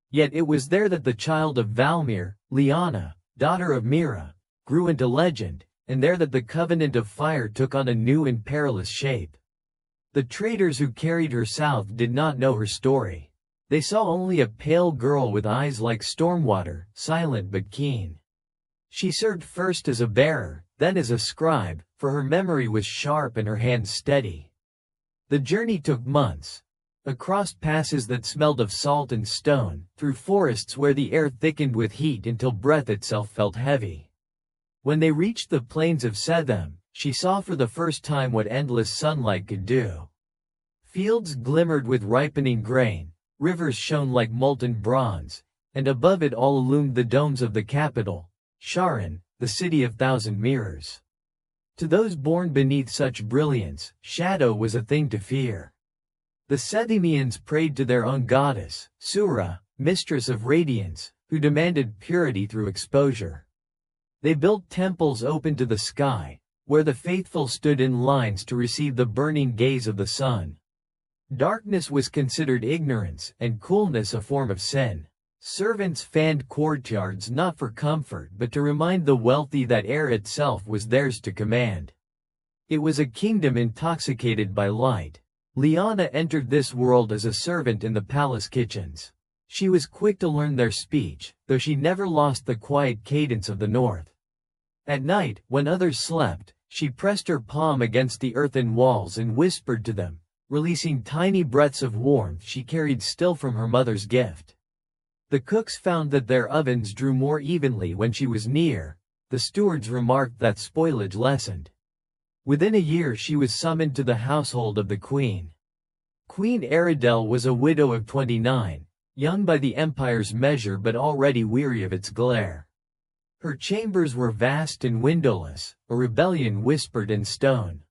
Speaker 1: Yet it was there that the child of Valmir, Liana, daughter of Mira, grew into legend, and there that the covenant of fire took on a new and perilous shape. The traders who carried her south did not know her story. They saw only a pale girl with eyes like storm water, silent but keen. She served first as a bearer, then as a scribe, for her memory was sharp and her hands steady. The journey took months. Across passes that smelled of salt and stone, through forests where the air thickened with heat until breath itself felt heavy. When they reached the plains of Sedhem, she saw for the first time what endless sunlight could do. Fields glimmered with ripening grain, rivers shone like molten bronze, and above it all loomed the domes of the capital, Sharan, the city of thousand mirrors. To those born beneath such brilliance, shadow was a thing to fear. The Sedhemians prayed to their own goddess, Sura, mistress of radiance, who demanded purity through exposure. They built temples open to the sky, where the faithful stood in lines to receive the burning gaze of the sun. Darkness was considered ignorance, and coolness a form of sin. Servants fanned courtyards not for comfort but to remind the wealthy that air itself was theirs to command. It was a kingdom intoxicated by light. Liana entered this world as a servant in the palace kitchens. She was quick to learn their speech, though she never lost the quiet cadence of the north. At night, when others slept, she pressed her palm against the earthen walls and whispered to them, releasing tiny breaths of warmth she carried still from her mother's gift. The cooks found that their ovens drew more evenly when she was near. The stewards remarked that spoilage lessened. Within a year she was summoned to the household of the queen. Queen Aridel was a widow of 29, young by the empire's measure but already weary of its glare. Her chambers were vast and windowless, a rebellion whispered in stone.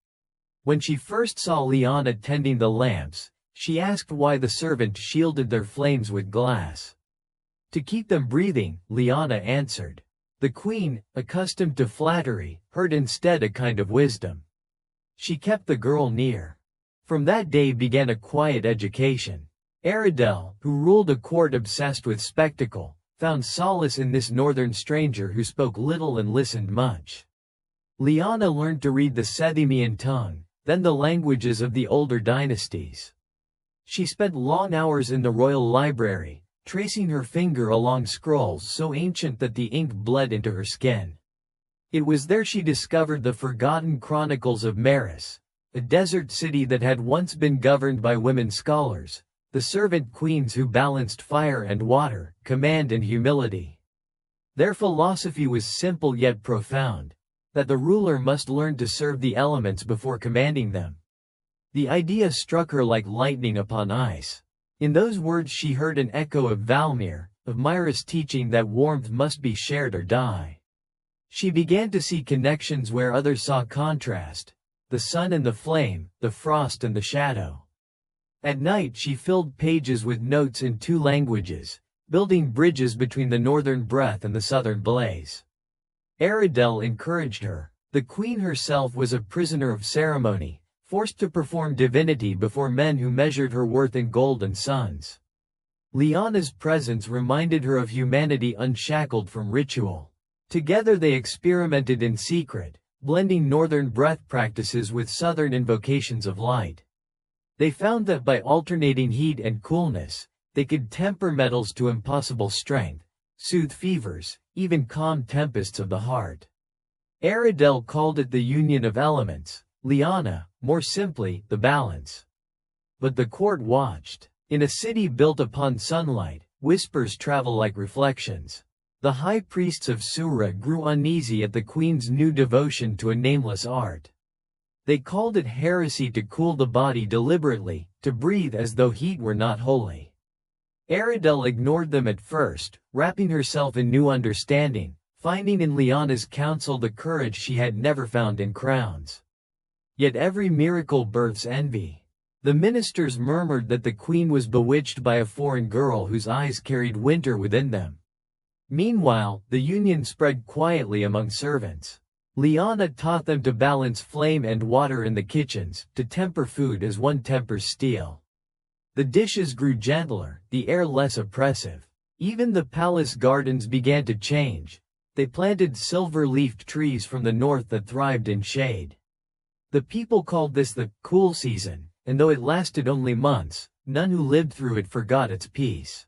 Speaker 1: When she first saw Liana tending the lamps, she asked why the servant shielded their flames with glass. To keep them breathing, Liana answered. The queen, accustomed to flattery, heard instead a kind of wisdom. She kept the girl near. From that day began a quiet education. Aridel, who ruled a court obsessed with spectacle, found solace in this northern stranger who spoke little and listened much. Liana learned to read the Sedhemian tongue, then the languages of the older dynasties. She spent long hours in the royal library, tracing her finger along scrolls so ancient that the ink bled into her skin. It was there she discovered the forgotten chronicles of Maris, a desert city that had once been governed by women scholars, the servant queens who balanced fire and water, command and humility. Their philosophy was simple yet profound, that the ruler must learn to serve the elements before commanding them. The idea struck her like lightning upon ice. In those words she heard an echo of Valmir, of Myra's teaching that warmth must be shared or die. She began to see connections where others saw contrast, the sun and the flame, the frost and the shadow. At night she filled pages with notes in 2 languages, building bridges between the northern breath and the southern blaze. Aradel encouraged her. The queen herself was a prisoner of ceremony, forced to perform divinity before men who measured her worth in gold and suns. Liana's presence reminded her of humanity unshackled from ritual. Together they experimented in secret, blending northern breath practices with southern invocations of light. They found that by alternating heat and coolness, they could temper metals to impossible strength, soothe fevers, even calm tempests of the heart. Aradel called it the union of elements, Liana, more simply, the balance. But the court watched. In a city built upon sunlight, whispers travel like reflections. The high priests of Sura grew uneasy at the queen's new devotion to a nameless art. They called it heresy to cool the body deliberately, to breathe as though heat were not holy. Aradel ignored them at first, wrapping herself in new understanding, finding in Liana's counsel the courage she had never found in crowns. Yet every miracle births envy. The ministers murmured that the queen was bewitched by a foreign girl whose eyes carried winter within them. Meanwhile, the union spread quietly among servants. Liana taught them to balance flame and water in the kitchens, to temper food as one tempers steel. The dishes grew gentler, the air less oppressive. Even the palace gardens began to change. They planted silver-leafed trees from the north that thrived in shade. The people called this the cool season, and though it lasted only months, none who lived through it forgot its peace.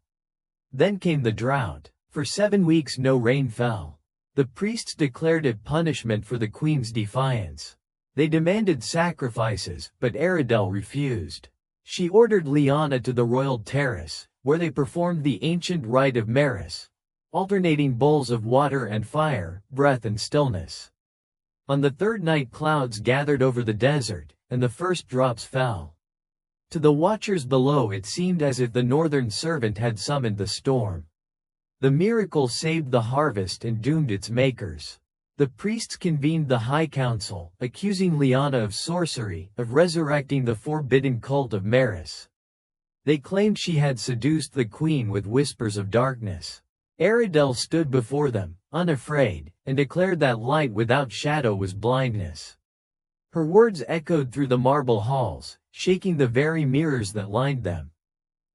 Speaker 1: Then came the drought. For 7 weeks no rain fell. The priests declared it punishment for the queen's defiance. They demanded sacrifices, but Aradel refused. She ordered Liana to the royal terrace, where they performed the ancient rite of Maris, alternating bowls of water and fire, breath and stillness. On the 3rd night clouds gathered over the desert, and the first drops fell. To the watchers below it seemed as if the northern servant had summoned the storm. The miracle saved the harvest and doomed its makers. The priests convened the High Council, accusing Liana of sorcery, of resurrecting the forbidden cult of Maris. They claimed she had seduced the queen with whispers of darkness. Aradel stood before them, unafraid, and declared that light without shadow was blindness. Her words echoed through the marble halls, shaking the very mirrors that lined them.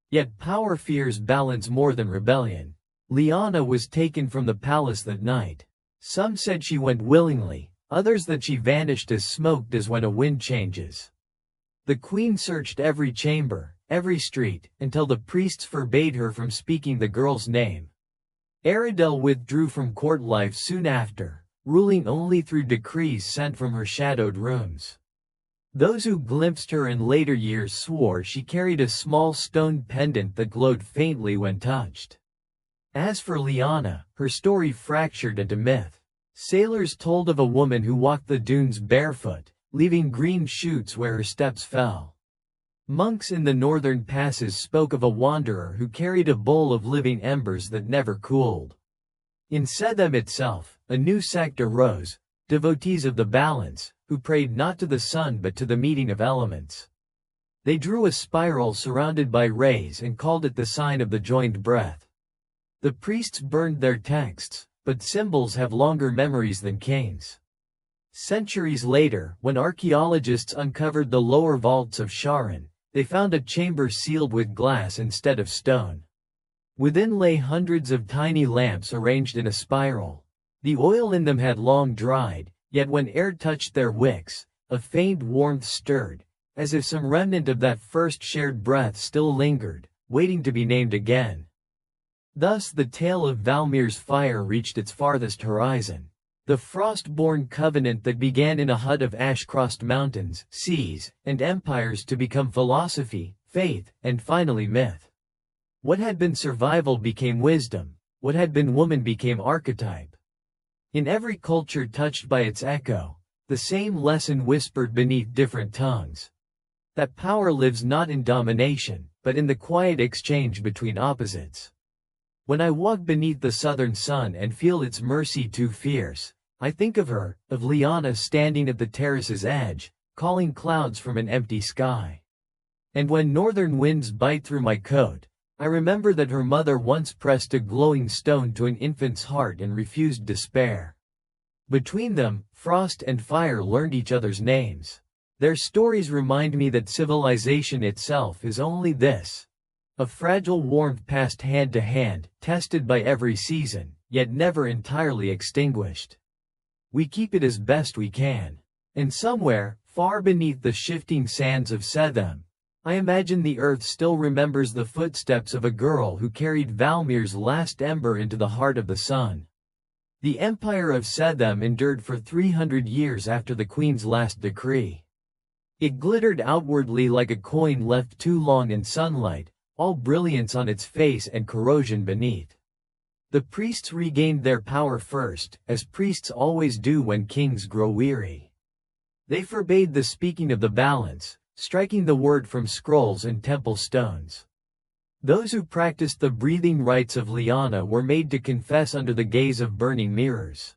Speaker 1: Yet power fears balance more than rebellion. Liana was taken from the palace that night. Some said she went willingly, others that she vanished as smoke does when a wind changes. The queen searched every chamber, every street, until the priests forbade her from speaking the girl's name. Aradel withdrew from court life soon after, ruling only through decrees sent from her shadowed rooms. Those who glimpsed her in later years swore she carried a small stone pendant that glowed faintly when touched. As for Liana, her story fractured into myth. Sailors told of a woman who walked the dunes barefoot, leaving green shoots where her steps fell. Monks in the northern passes spoke of a wanderer who carried a bowl of living embers that never cooled. In Sedhem itself, a new sect arose, devotees of the balance, who prayed not to the sun but to the meeting of elements. They drew a spiral surrounded by rays and called it the sign of the joined breath. The priests burned their texts, but symbols have longer memories than kings. Centuries later, when archaeologists uncovered the lower vaults of Sharon, they found a chamber sealed with glass instead of stone. Within lay hundreds of tiny lamps arranged in a spiral. The oil in them had long dried, yet when air touched their wicks, a faint warmth stirred, as if some remnant of that first shared breath still lingered, waiting to be named again. Thus the tale of Valmir's fire reached its farthest horizon. The frost-born covenant that began in a hut of ash-crossed mountains, seas, and empires to become philosophy, faith, and finally myth. What had been survival became wisdom. What had been woman became archetype. In every culture touched by its echo, the same lesson whispered beneath different tongues. That power lives not in domination, but in the quiet exchange between opposites. When I walk beneath the southern sun and feel its mercy too fierce, I think of her, of Liana standing at the terrace's edge, calling clouds from an empty sky. And when northern winds bite through my coat, I remember that her mother once pressed a glowing stone to an infant's heart and refused despair. Between them, frost and fire learned each other's names. Their stories remind me that civilization itself is only this: a fragile warmth passed hand to hand, tested by every season, yet never entirely extinguished. We keep it as best we can. And somewhere, far beneath the shifting sands of Setham, I imagine the earth still remembers the footsteps of a girl who carried Valmir's last ember into the heart of the sun. The empire of Setham endured for 300 years after the queen's last decree. It glittered outwardly like a coin left too long in sunlight, all brilliance on its face and corrosion beneath. The priests regained their power first, as priests always do when kings grow weary. They forbade the speaking of the balance, striking the word from scrolls and temple stones. Those who practiced the breathing rites of Liana were made to confess under the gaze of burning mirrors.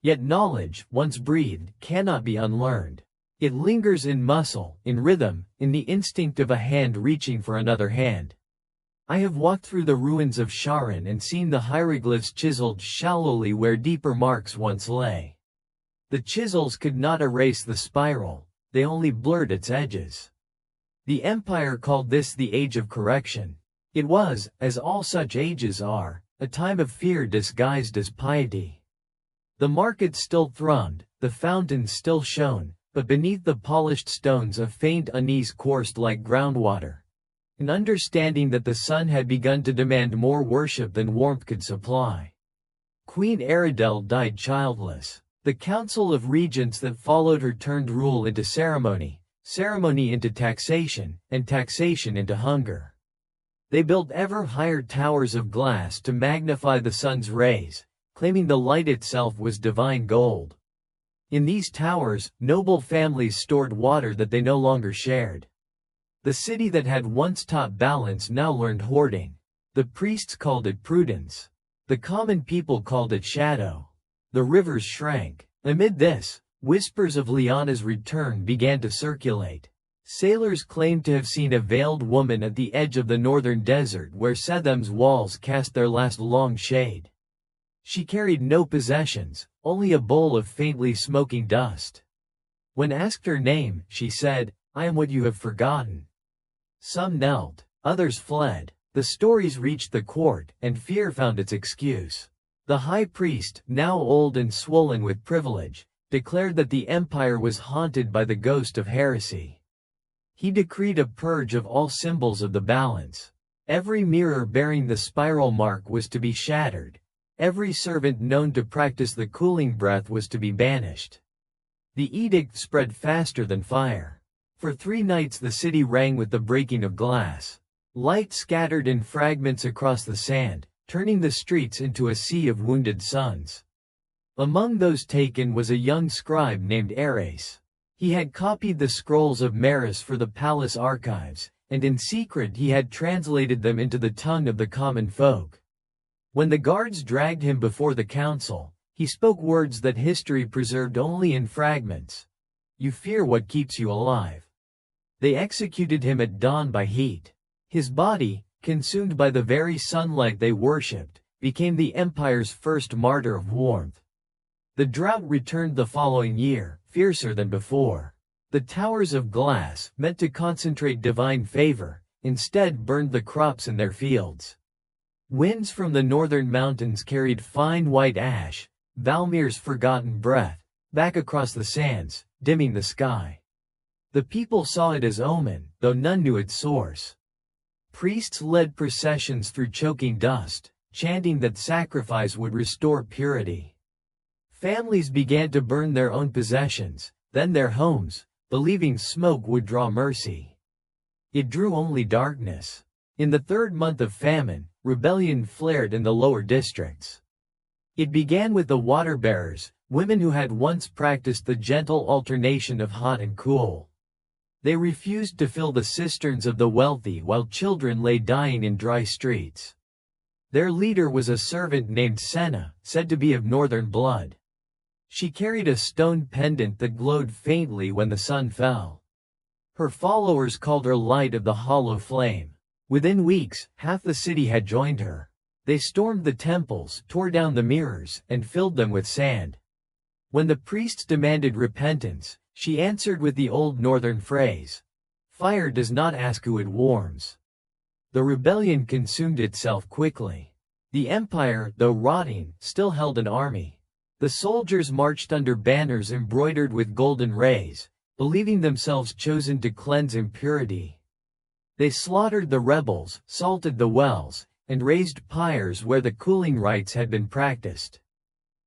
Speaker 1: Yet knowledge, once breathed, cannot be unlearned. It lingers in muscle, in rhythm, in the instinct of a hand reaching for another hand. I have walked through the ruins of Sharon and seen the hieroglyphs chiseled shallowly where deeper marks once lay. The chisels could not erase the spiral, they only blurred its edges. The empire called this the Age of Correction. It was, as all such ages are, a time of fear disguised as piety. The markets still thrummed, the fountains still shone, but beneath the polished stones a faint unease coursed like groundwater. An understanding that the sun had begun to demand more worship than warmth could supply. Queen Aradel died childless. The council of regents that followed her turned rule into ceremony, ceremony into taxation, and taxation into hunger. They built ever higher towers of glass to magnify the sun's rays, claiming the light itself was divine gold. In these towers, noble families stored water that they no longer shared. The city that had once taught balance now learned hoarding. The priests called it prudence. The common people called it shadow. The rivers shrank. Amid this, whispers of Liana's return began to circulate. Sailors claimed to have seen a veiled woman at the edge of the northern desert where Setham's walls cast their last long shade. She carried no possessions, only a bowl of faintly smoking dust. When asked her name, she said, "I am what you have forgotten." Some knelt, others fled. The stories reached the court, and fear found its excuse. The high priest, now old and swollen with privilege, declared that the empire was haunted by the ghost of heresy. He decreed a purge of all symbols of the balance. Every mirror bearing the spiral mark was to be shattered. Every servant known to practice the cooling breath was to be banished. The edict spread faster than fire. For 3 nights the city rang with the breaking of glass. Light scattered in fragments across the sand, turning the streets into a sea of wounded suns. Among those taken was a young scribe named Ares. He had copied the scrolls of Maris for the palace archives, and in secret he had translated them into the tongue of the common folk. When the guards dragged him before the council, he spoke words that history preserved only in fragments. "You fear what keeps you alive." They executed him at dawn by heat. His body, consumed by the very sunlight they worshipped, became the empire's first martyr of warmth. The drought returned the following year, fiercer than before. The towers of glass, meant to concentrate divine favor, instead burned the crops in their fields. Winds from the northern mountains carried fine white ash, Valmir's forgotten breath, back across the sands, dimming the sky. The people saw it as omen, though none knew its source. Priests led processions through choking dust, chanting that sacrifice would restore purity. Families began to burn their own possessions, then their homes, believing smoke would draw mercy. It drew only darkness. In the third month of famine, rebellion flared in the lower districts. It began with the water-bearers, women who had once practiced the gentle alternation of hot and cool. They refused to fill the cisterns of the wealthy while children lay dying in dry streets. Their leader was a servant named Senna, said to be of northern blood. She carried a stone pendant that glowed faintly when the sun fell. Her followers called her Light of the Hollow Flame. Within weeks, half the city had joined her. They stormed the temples, tore down the mirrors, and filled them with sand. When the priests demanded repentance, she answered with the old northern phrase, "Fire does not ask who it warms." The rebellion consumed itself quickly. The empire, though rotting, still held an army. The soldiers marched under banners embroidered with golden rays, believing themselves chosen to cleanse impurity. They slaughtered the rebels, salted the wells, and raised pyres where the cooling rites had been practiced.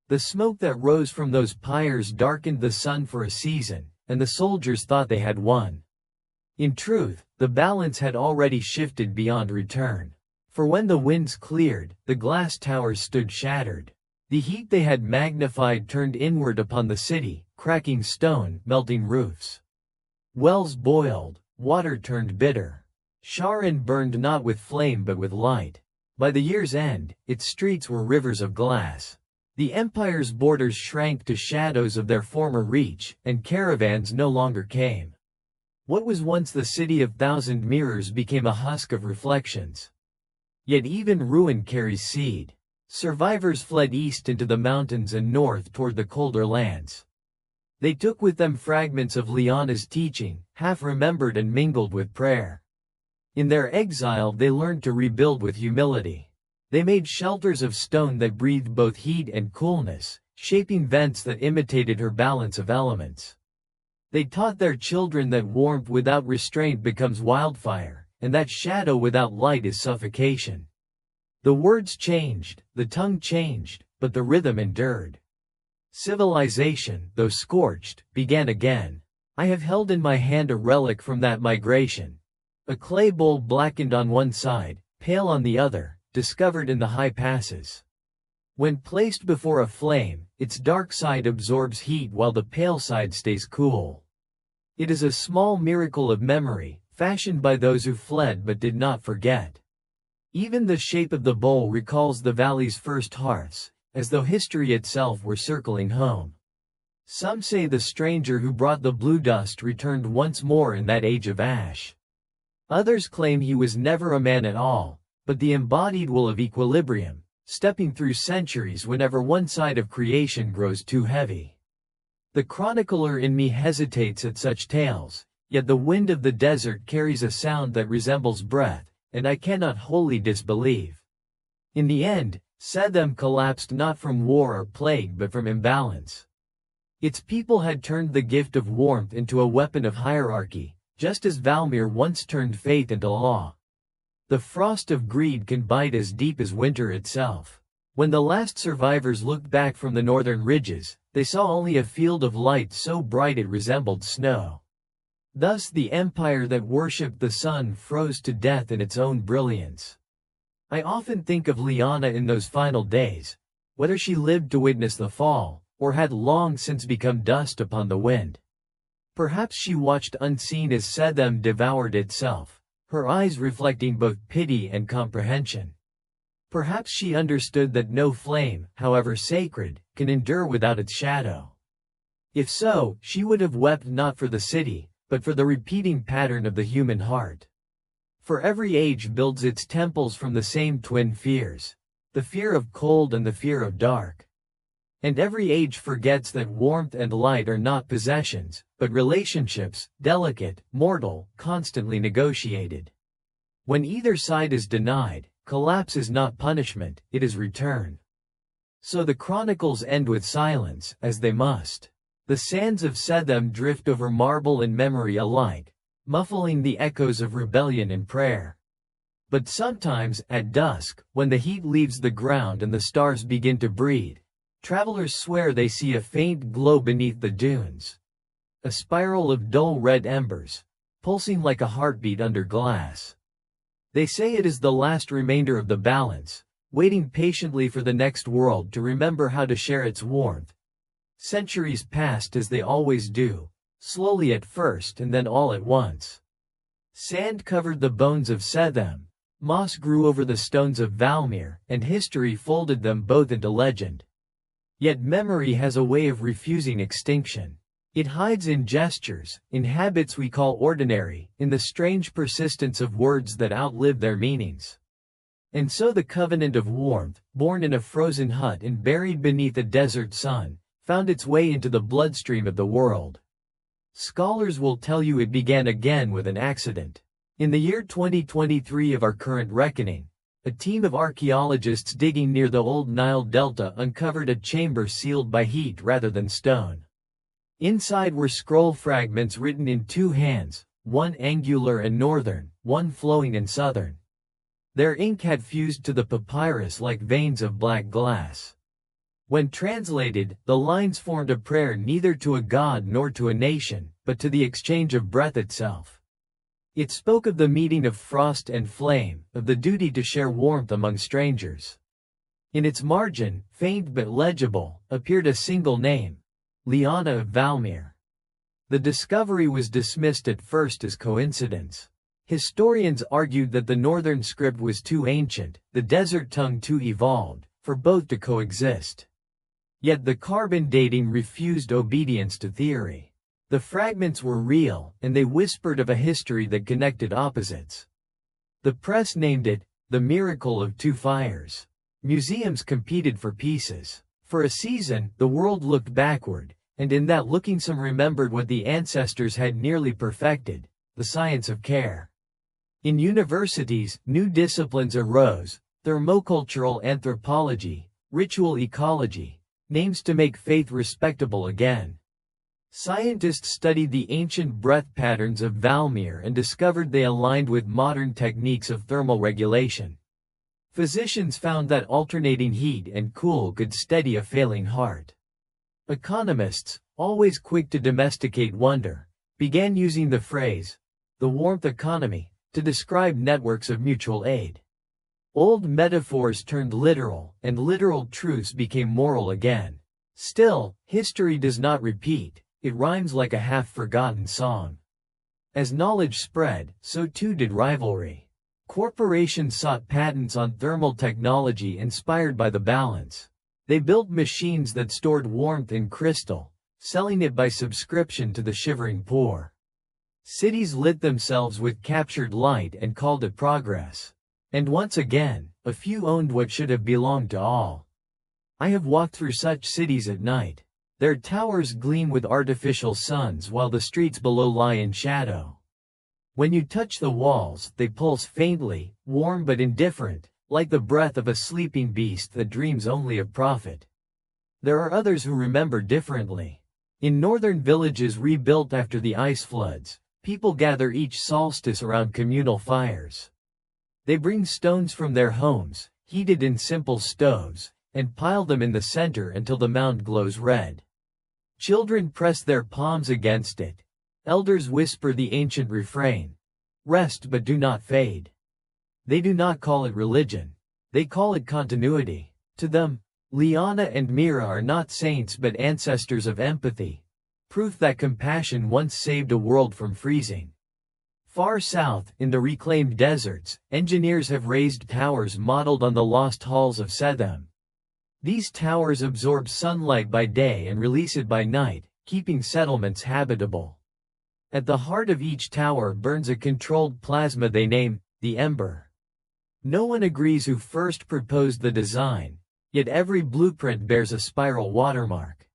Speaker 1: The smoke that rose from those pyres darkened the sun for a season, and the soldiers thought they had won. In truth, the balance had already shifted beyond return. For when the winds cleared, the glass towers stood shattered. The heat they had magnified turned inward upon the city, cracking stone, melting roofs. Wells boiled, water turned bitter. Sharon burned not with flame but with light. By the year's end, its streets were rivers of glass. The empire's borders shrank to shadows of their former reach, and caravans no longer came. What was once the city of thousand mirrors became a husk of reflections. Yet even ruin carries seed. Survivors fled east into the mountains and north toward the colder lands. They took with them fragments of Liana's teaching, half remembered and mingled with prayer. In their exile they learned to rebuild with humility. They made shelters of stone that breathed both heat and coolness, shaping vents that imitated her balance of elements. They taught their children that warmth without restraint becomes wildfire, and that shadow without light is suffocation. The words changed, the tongue changed, but the rhythm endured. Civilization, though scorched, began again. I have held in my hand a relic from that migration. A clay bowl blackened on one side, pale on the other, discovered in the high passes. When placed before a flame, its dark side absorbs heat while the pale side stays cool. It is a small miracle of memory, fashioned by those who fled but did not forget. Even the shape of the bowl recalls the valley's first hearths, as though history itself were circling home. Some say the stranger who brought the blue dust returned once more in that age of ash. Others claim he was never a man at all, but the embodied will of equilibrium, stepping through centuries whenever one side of creation grows too heavy. The chronicler in me hesitates at such tales, yet the wind of the desert carries a sound that resembles breath, and I cannot wholly disbelieve. In the end, Sedhem collapsed not from war or plague but from imbalance. Its people had turned the gift of warmth into a weapon of hierarchy, just as Valmir once turned faith into law. The frost of greed can bite as deep as winter itself. When the last survivors looked back from the northern ridges, they saw only a field of light so bright it resembled snow. Thus the empire that worshipped the sun froze to death in its own brilliance. I often think of Liana in those final days, whether she lived to witness the fall, or had long since become dust upon the wind. Perhaps she watched unseen as Sedhem devoured itself, her eyes reflecting both pity and comprehension. Perhaps she understood that no flame, however sacred, can endure without its shadow. If so, she would have wept not for the city, but for the repeating pattern of the human heart. For every age builds its temples from the same twin fears, the fear of cold and the fear of dark. And every age forgets that warmth and light are not possessions, but relationships, delicate, mortal, constantly negotiated. When either side is denied, collapse is not punishment, it is return. So the chronicles end with silence, as they must. The sands of Sedhem drift over marble and memory alike, muffling the echoes of rebellion and prayer. But sometimes, at dusk, when the heat leaves the ground and the stars begin to breathe, travelers swear they see a faint glow beneath the dunes. A spiral of dull red embers, pulsing like a heartbeat under glass. They say it is the last remainder of the balance, waiting patiently for the next world to remember how to share its warmth. Centuries passed as they always do, slowly at first and then all at once. Sand covered the bones of Sethem, moss grew over the stones of Valmir, and history folded them both into legend. Yet memory has a way of refusing extinction. It hides in gestures, in habits we call ordinary, in the strange persistence of words that outlive their meanings. And so the covenant of warmth, born in a frozen hut and buried beneath a desert sun, found its way into the bloodstream of the world. Scholars will tell you it began again with an accident. In the year 2023 of our current reckoning, a team of archaeologists digging near the old Nile Delta uncovered a chamber sealed by heat rather than stone. Inside were scroll fragments written in two hands, one angular and northern, one flowing and southern. Their ink had fused to the papyrus like veins of black glass. When translated, the lines formed a prayer neither to a god nor to a nation, but to the exchange of breath itself. It spoke of the meeting of frost and flame, of the duty to share warmth among strangers. In its margin, faint but legible, appeared a single name, Liana of Valmir. The discovery was dismissed at first as coincidence. Historians argued that the northern script was too ancient, the desert tongue too evolved, for both to coexist. Yet the carbon dating refused obedience to theory. The fragments were real, and they whispered of a history that connected opposites. The press named it, the miracle of two fires. Museums competed for pieces. For a season, the world looked backward, and in that looking some remembered what the ancestors had nearly perfected, the science of care. In universities, new disciplines arose, thermocultural anthropology, ritual ecology, names to make faith respectable again. Scientists studied the ancient breath patterns of Valmir and discovered they aligned with modern techniques of thermal regulation. Physicians found that alternating heat and cool could steady a failing heart. Economists, always quick to domesticate wonder, began using the phrase, the warmth economy, to describe networks of mutual aid. Old metaphors turned literal, and literal truths became moral again. Still, history does not repeat, it rhymes like a half-forgotten song. As knowledge spread, so too did rivalry. Corporations sought patents on thermal technology inspired by the balance. They built machines that stored warmth in crystal, selling it by subscription to the shivering poor. Cities lit themselves with captured light and called it progress. And once again, a few owned what should have belonged to all. I have walked through such cities at night. Their towers gleam with artificial suns while the streets below lie in shadow. When you touch the walls, they pulse faintly, warm but indifferent, like the breath of a sleeping beast that dreams only of profit. There are others who remember differently. In northern villages rebuilt after the ice floods, people gather each solstice around communal fires. They bring stones from their homes, heated in simple stoves, and pile them in the center until the mound glows red. Children press their palms against it. Elders whisper the ancient refrain, rest but do not fade. They do not call it religion. They call it continuity. To them, Liana and Mira are not saints but ancestors of empathy, proof that compassion once saved a world from freezing. Far south, in the reclaimed deserts, engineers have raised towers modeled on the lost halls of Sethem. These towers absorb sunlight by day and release it by night, keeping settlements habitable. At the heart of each tower burns a controlled plasma they name the Ember. No one agrees who first proposed the design, yet every blueprint bears a spiral watermark.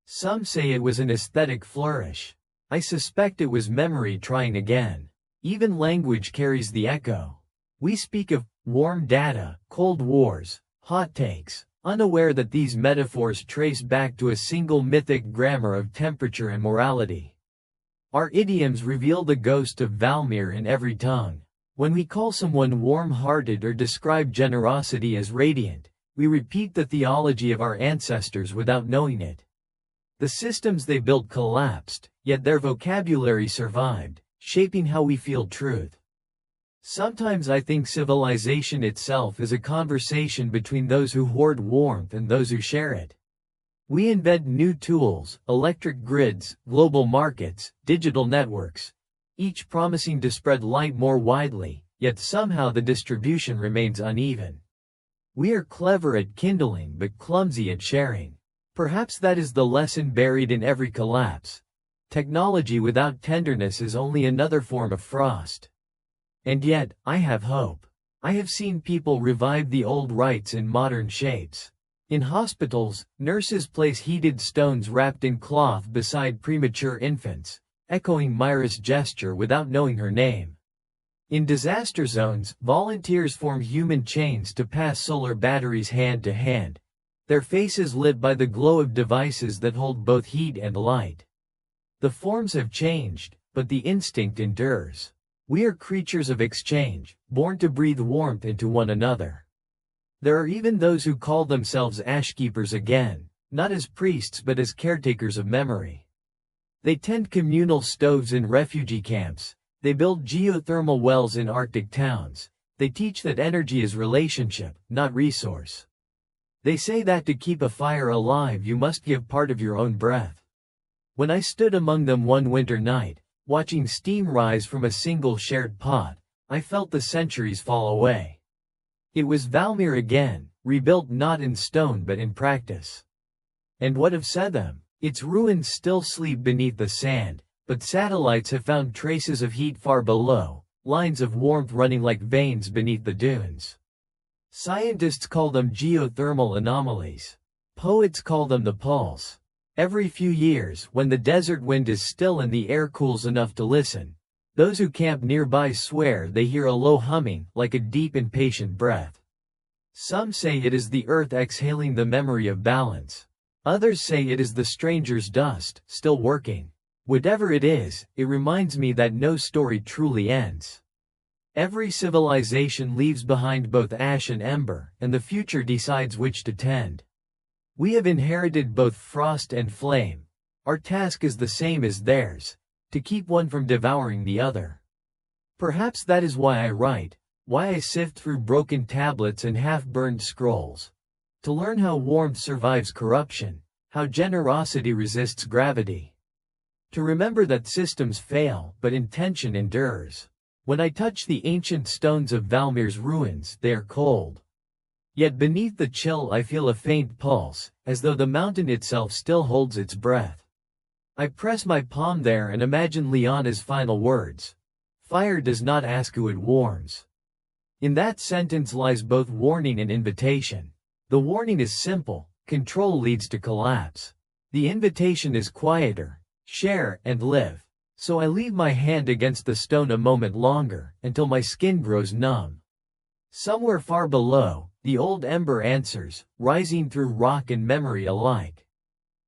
Speaker 1: Some say it was an aesthetic flourish. I suspect it was memory trying again. Even language carries the echo. We speak of warm data, cold wars, hot takes, unaware that these metaphors trace back to a single mythic grammar of temperature and morality. Our idioms reveal the ghost of Valmir in every tongue. When we call someone warm-hearted or describe generosity as radiant, we repeat the theology of our ancestors without knowing it. The systems they built collapsed, yet their vocabulary survived, shaping how we feel truth. Sometimes I think civilization itself is a conversation between those who hoard warmth and those who share it. We invent new tools, electric grids, global markets, digital networks, each promising to spread light more widely, yet somehow the distribution remains uneven. We are clever at kindling but clumsy at sharing. Perhaps that is the lesson buried in every collapse. Technology without tenderness is only another form of frost. And yet, I have hope. I have seen people revive the old rites in modern shapes. In hospitals, nurses place heated stones wrapped in cloth beside premature infants, echoing Myra's gesture without knowing her name. In disaster zones, volunteers form human chains to pass solar batteries hand to hand, their faces lit by the glow of devices that hold both heat and light. The forms have changed, but the instinct endures. We are creatures of exchange, born to breathe warmth into one another. There are even those who call themselves ashkeepers again, not as priests but as caretakers of memory. They tend communal stoves in refugee camps, they build geothermal wells in Arctic towns, they teach that energy is relationship, not resource. They say that to keep a fire alive you must give part of your own breath. When I stood among them one winter night, watching steam rise from a single shared pot, I felt the centuries fall away. It was Valmir again, rebuilt not in stone but in practice. And what of Setham? Its ruins still sleep beneath the sand, but satellites have found traces of heat far below, lines of warmth running like veins beneath the dunes. Scientists call them geothermal anomalies. Poets call them the pulse. Every few years, when the desert wind is still and the air cools enough to listen, those who camp nearby swear they hear a low humming, like a deep impatient breath. Some say it is the earth exhaling the memory of balance. Others say it is the stranger's dust, still working. Whatever it is, it reminds me that no story truly ends. Every civilization leaves behind both ash and ember, and the future decides which to tend. We have inherited both frost and flame. Our task is the same as theirs, to keep one from devouring the other. Perhaps that is why I write, why I sift through broken tablets and half-burned scrolls. To learn how warmth survives corruption, how generosity resists gravity. To remember that systems fail, but intention endures. When I touch the ancient stones of Valmir's ruins, they are cold. Yet beneath the chill I feel a faint pulse, as though the mountain itself still holds its breath. I press my palm there and imagine Liana's final words. Fire does not ask who it warms. In that sentence lies both warning and invitation. The warning is simple, control leads to collapse. The invitation is quieter, share and live. So I leave my hand against the stone a moment longer, until my skin grows numb. Somewhere far below, the old ember answers, rising through rock and memory alike.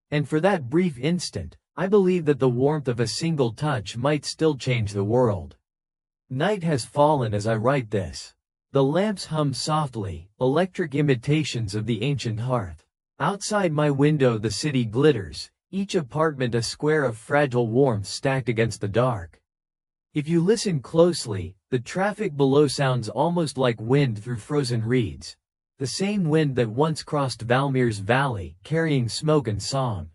Speaker 1: And for that brief instant, I believe that the warmth of a single touch might still change the world. Night has fallen as I write this. The lamps hum softly, electric imitations of the ancient hearth. Outside my window the city glitters, each apartment a square of fragile warmth stacked against the dark. If you listen closely, the traffic below sounds almost like wind through frozen reeds. The same wind that once crossed Valmir's valley, carrying smoke and song.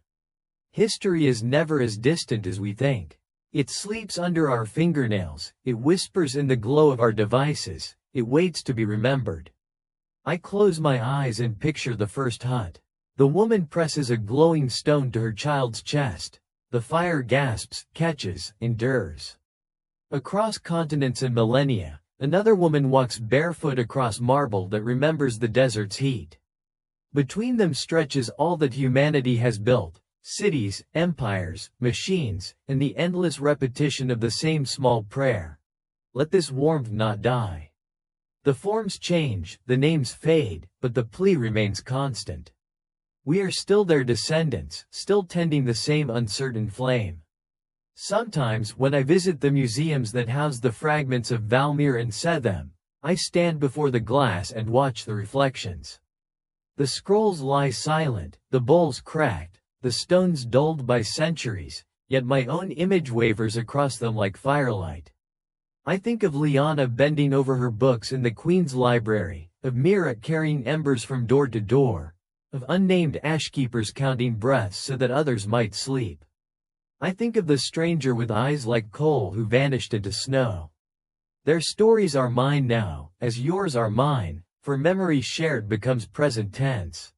Speaker 1: History is never as distant as we think. It sleeps under our fingernails, it whispers in the glow of our devices, it waits to be remembered. I close my eyes and picture the first hut. The woman presses a glowing stone to her child's chest. The fire gasps, catches, endures. Across continents and millennia, another woman walks barefoot across marble that remembers the desert's heat. Between them stretches all that humanity has built, cities, empires, machines, and the endless repetition of the same small prayer. Let this warmth not die. The forms change, the names fade, but the plea remains constant. We are still their descendants, still tending the same uncertain flame. Sometimes, when I visit the museums that house the fragments of Valmir and Setham, I stand before the glass and watch the reflections. The scrolls lie silent, the bowls cracked, the stones dulled by centuries, yet my own image wavers across them like firelight. I think of Liana bending over her books in the Queen's library, of Mira carrying embers from door to door, of unnamed ashkeepers counting breaths so that others might sleep. I think of the stranger with eyes like coal who vanished into snow. Their stories are mine now, as yours are mine, for memory shared becomes present tense.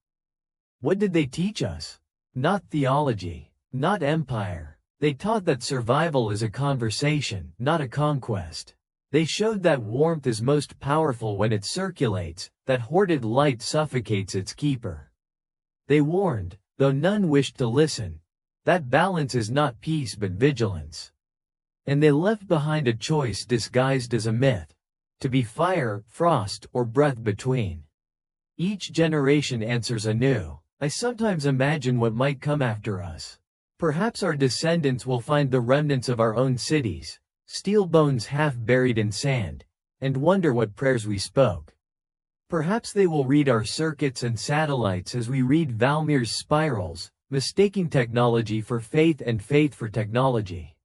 Speaker 1: What did they teach us? Not theology, not empire. They taught that survival is a conversation, not a conquest. They showed that warmth is most powerful when it circulates, that hoarded light suffocates its keeper. They warned, though none wished to listen, that balance is not peace but vigilance. And they left behind a choice disguised as a myth, to be fire, frost, or breath between. Each generation answers anew. I sometimes imagine what might come after us. Perhaps our descendants will find the remnants of our own cities, steel bones half buried in sand, and wonder what prayers we spoke. Perhaps they will read our circuits and satellites as we read Valmir's spirals, mistaking technology for faith and faith for technology.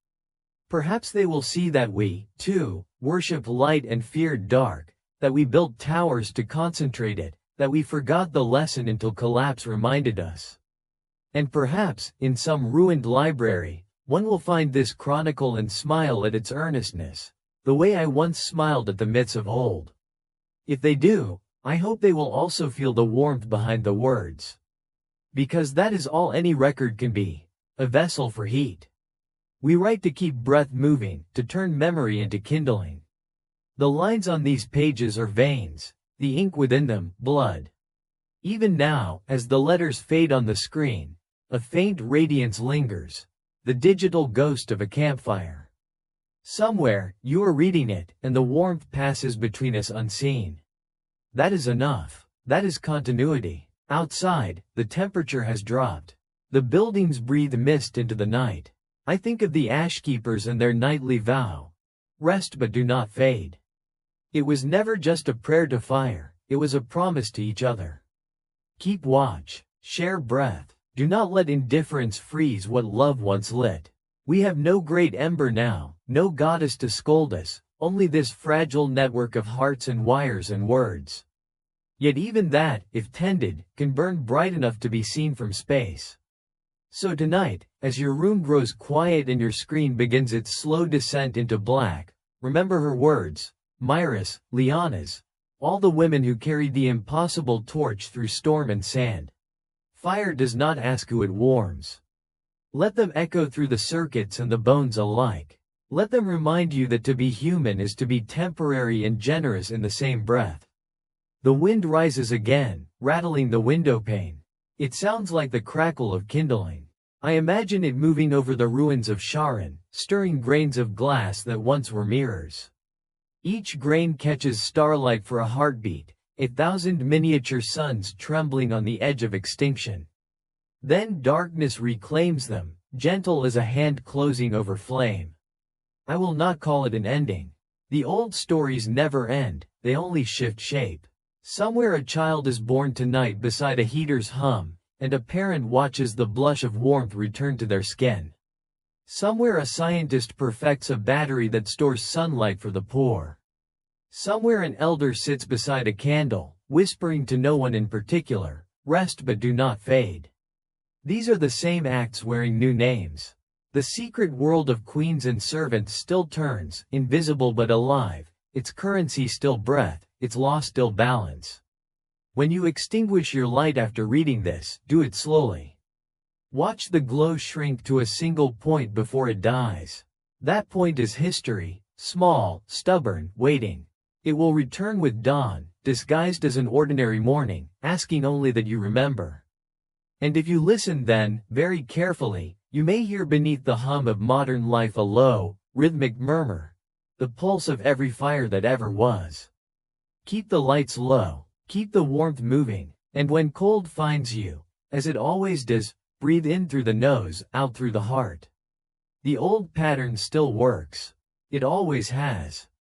Speaker 1: Perhaps they will see that we, too, worship light and feared dark, that we built towers to concentrate it, that we forgot the lesson until collapse reminded us. And perhaps, in some ruined library, one will find this chronicle and smile at its earnestness, the way I once smiled at the myths of old. If they do, I hope they will also feel the warmth behind the words. Because that is all any record can be, a vessel for heat. We write to keep breath moving, to turn memory into kindling. The lines on these pages are veins, the ink within them, blood. Even now, as the letters fade on the screen, a faint radiance lingers, the digital ghost of a campfire. Somewhere, you are reading it, and the warmth passes between us unseen. That is enough. That is continuity. Outside, the temperature has dropped. The buildings breathe mist into the night. I think of the ashkeepers and their nightly vow. Rest but do not fade. It was never just a prayer to fire, it was a promise to each other. Keep watch, share breath, do not let indifference freeze what love once lit. We have no great ember now, no goddess to scold us, only this fragile network of hearts and wires and words. Yet even that, if tended, can burn bright enough to be seen from space. So tonight, as your room grows quiet and your screen begins its slow descent into black, remember her words, Myra's, Liana's, all the women who carried the impossible torch through storm and sand. Fire does not ask who it warms. Let them echo through the circuits and the bones alike. Let them remind you that to be human is to be temporary and generous in the same breath. The wind rises again, rattling the windowpane. It sounds like the crackle of kindling. I imagine it moving over the ruins of Sharon, stirring grains of glass that once were mirrors. Each grain catches starlight for a heartbeat, 1,000 miniature suns trembling on the edge of extinction. Then darkness reclaims them, gentle as a hand closing over flame. I will not call it an ending. The old stories never end, they only shift shape. Somewhere a child is born tonight beside a heater's hum, and a parent watches the blush of warmth return to their skin. Somewhere a scientist perfects a battery that stores sunlight for the poor. Somewhere an elder sits beside a candle, whispering to no one in particular, rest but do not fade. These are the same acts wearing new names. The secret world of queens and servants still turns, invisible but alive, its currency still breath, its law still balance. When you extinguish your light after reading this, do it slowly. Watch the glow shrink to a single point before it dies. That point is history, small, stubborn, waiting. It will return with dawn, disguised as an ordinary morning, asking only that you remember. And if you listen then, very carefully, you may hear beneath the hum of modern life a low, rhythmic murmur, the pulse of every fire that ever was. Keep the lights low, keep the warmth moving, and when cold finds you, as it always does, breathe in through the nose, out through the heart. The old pattern still works. It always has.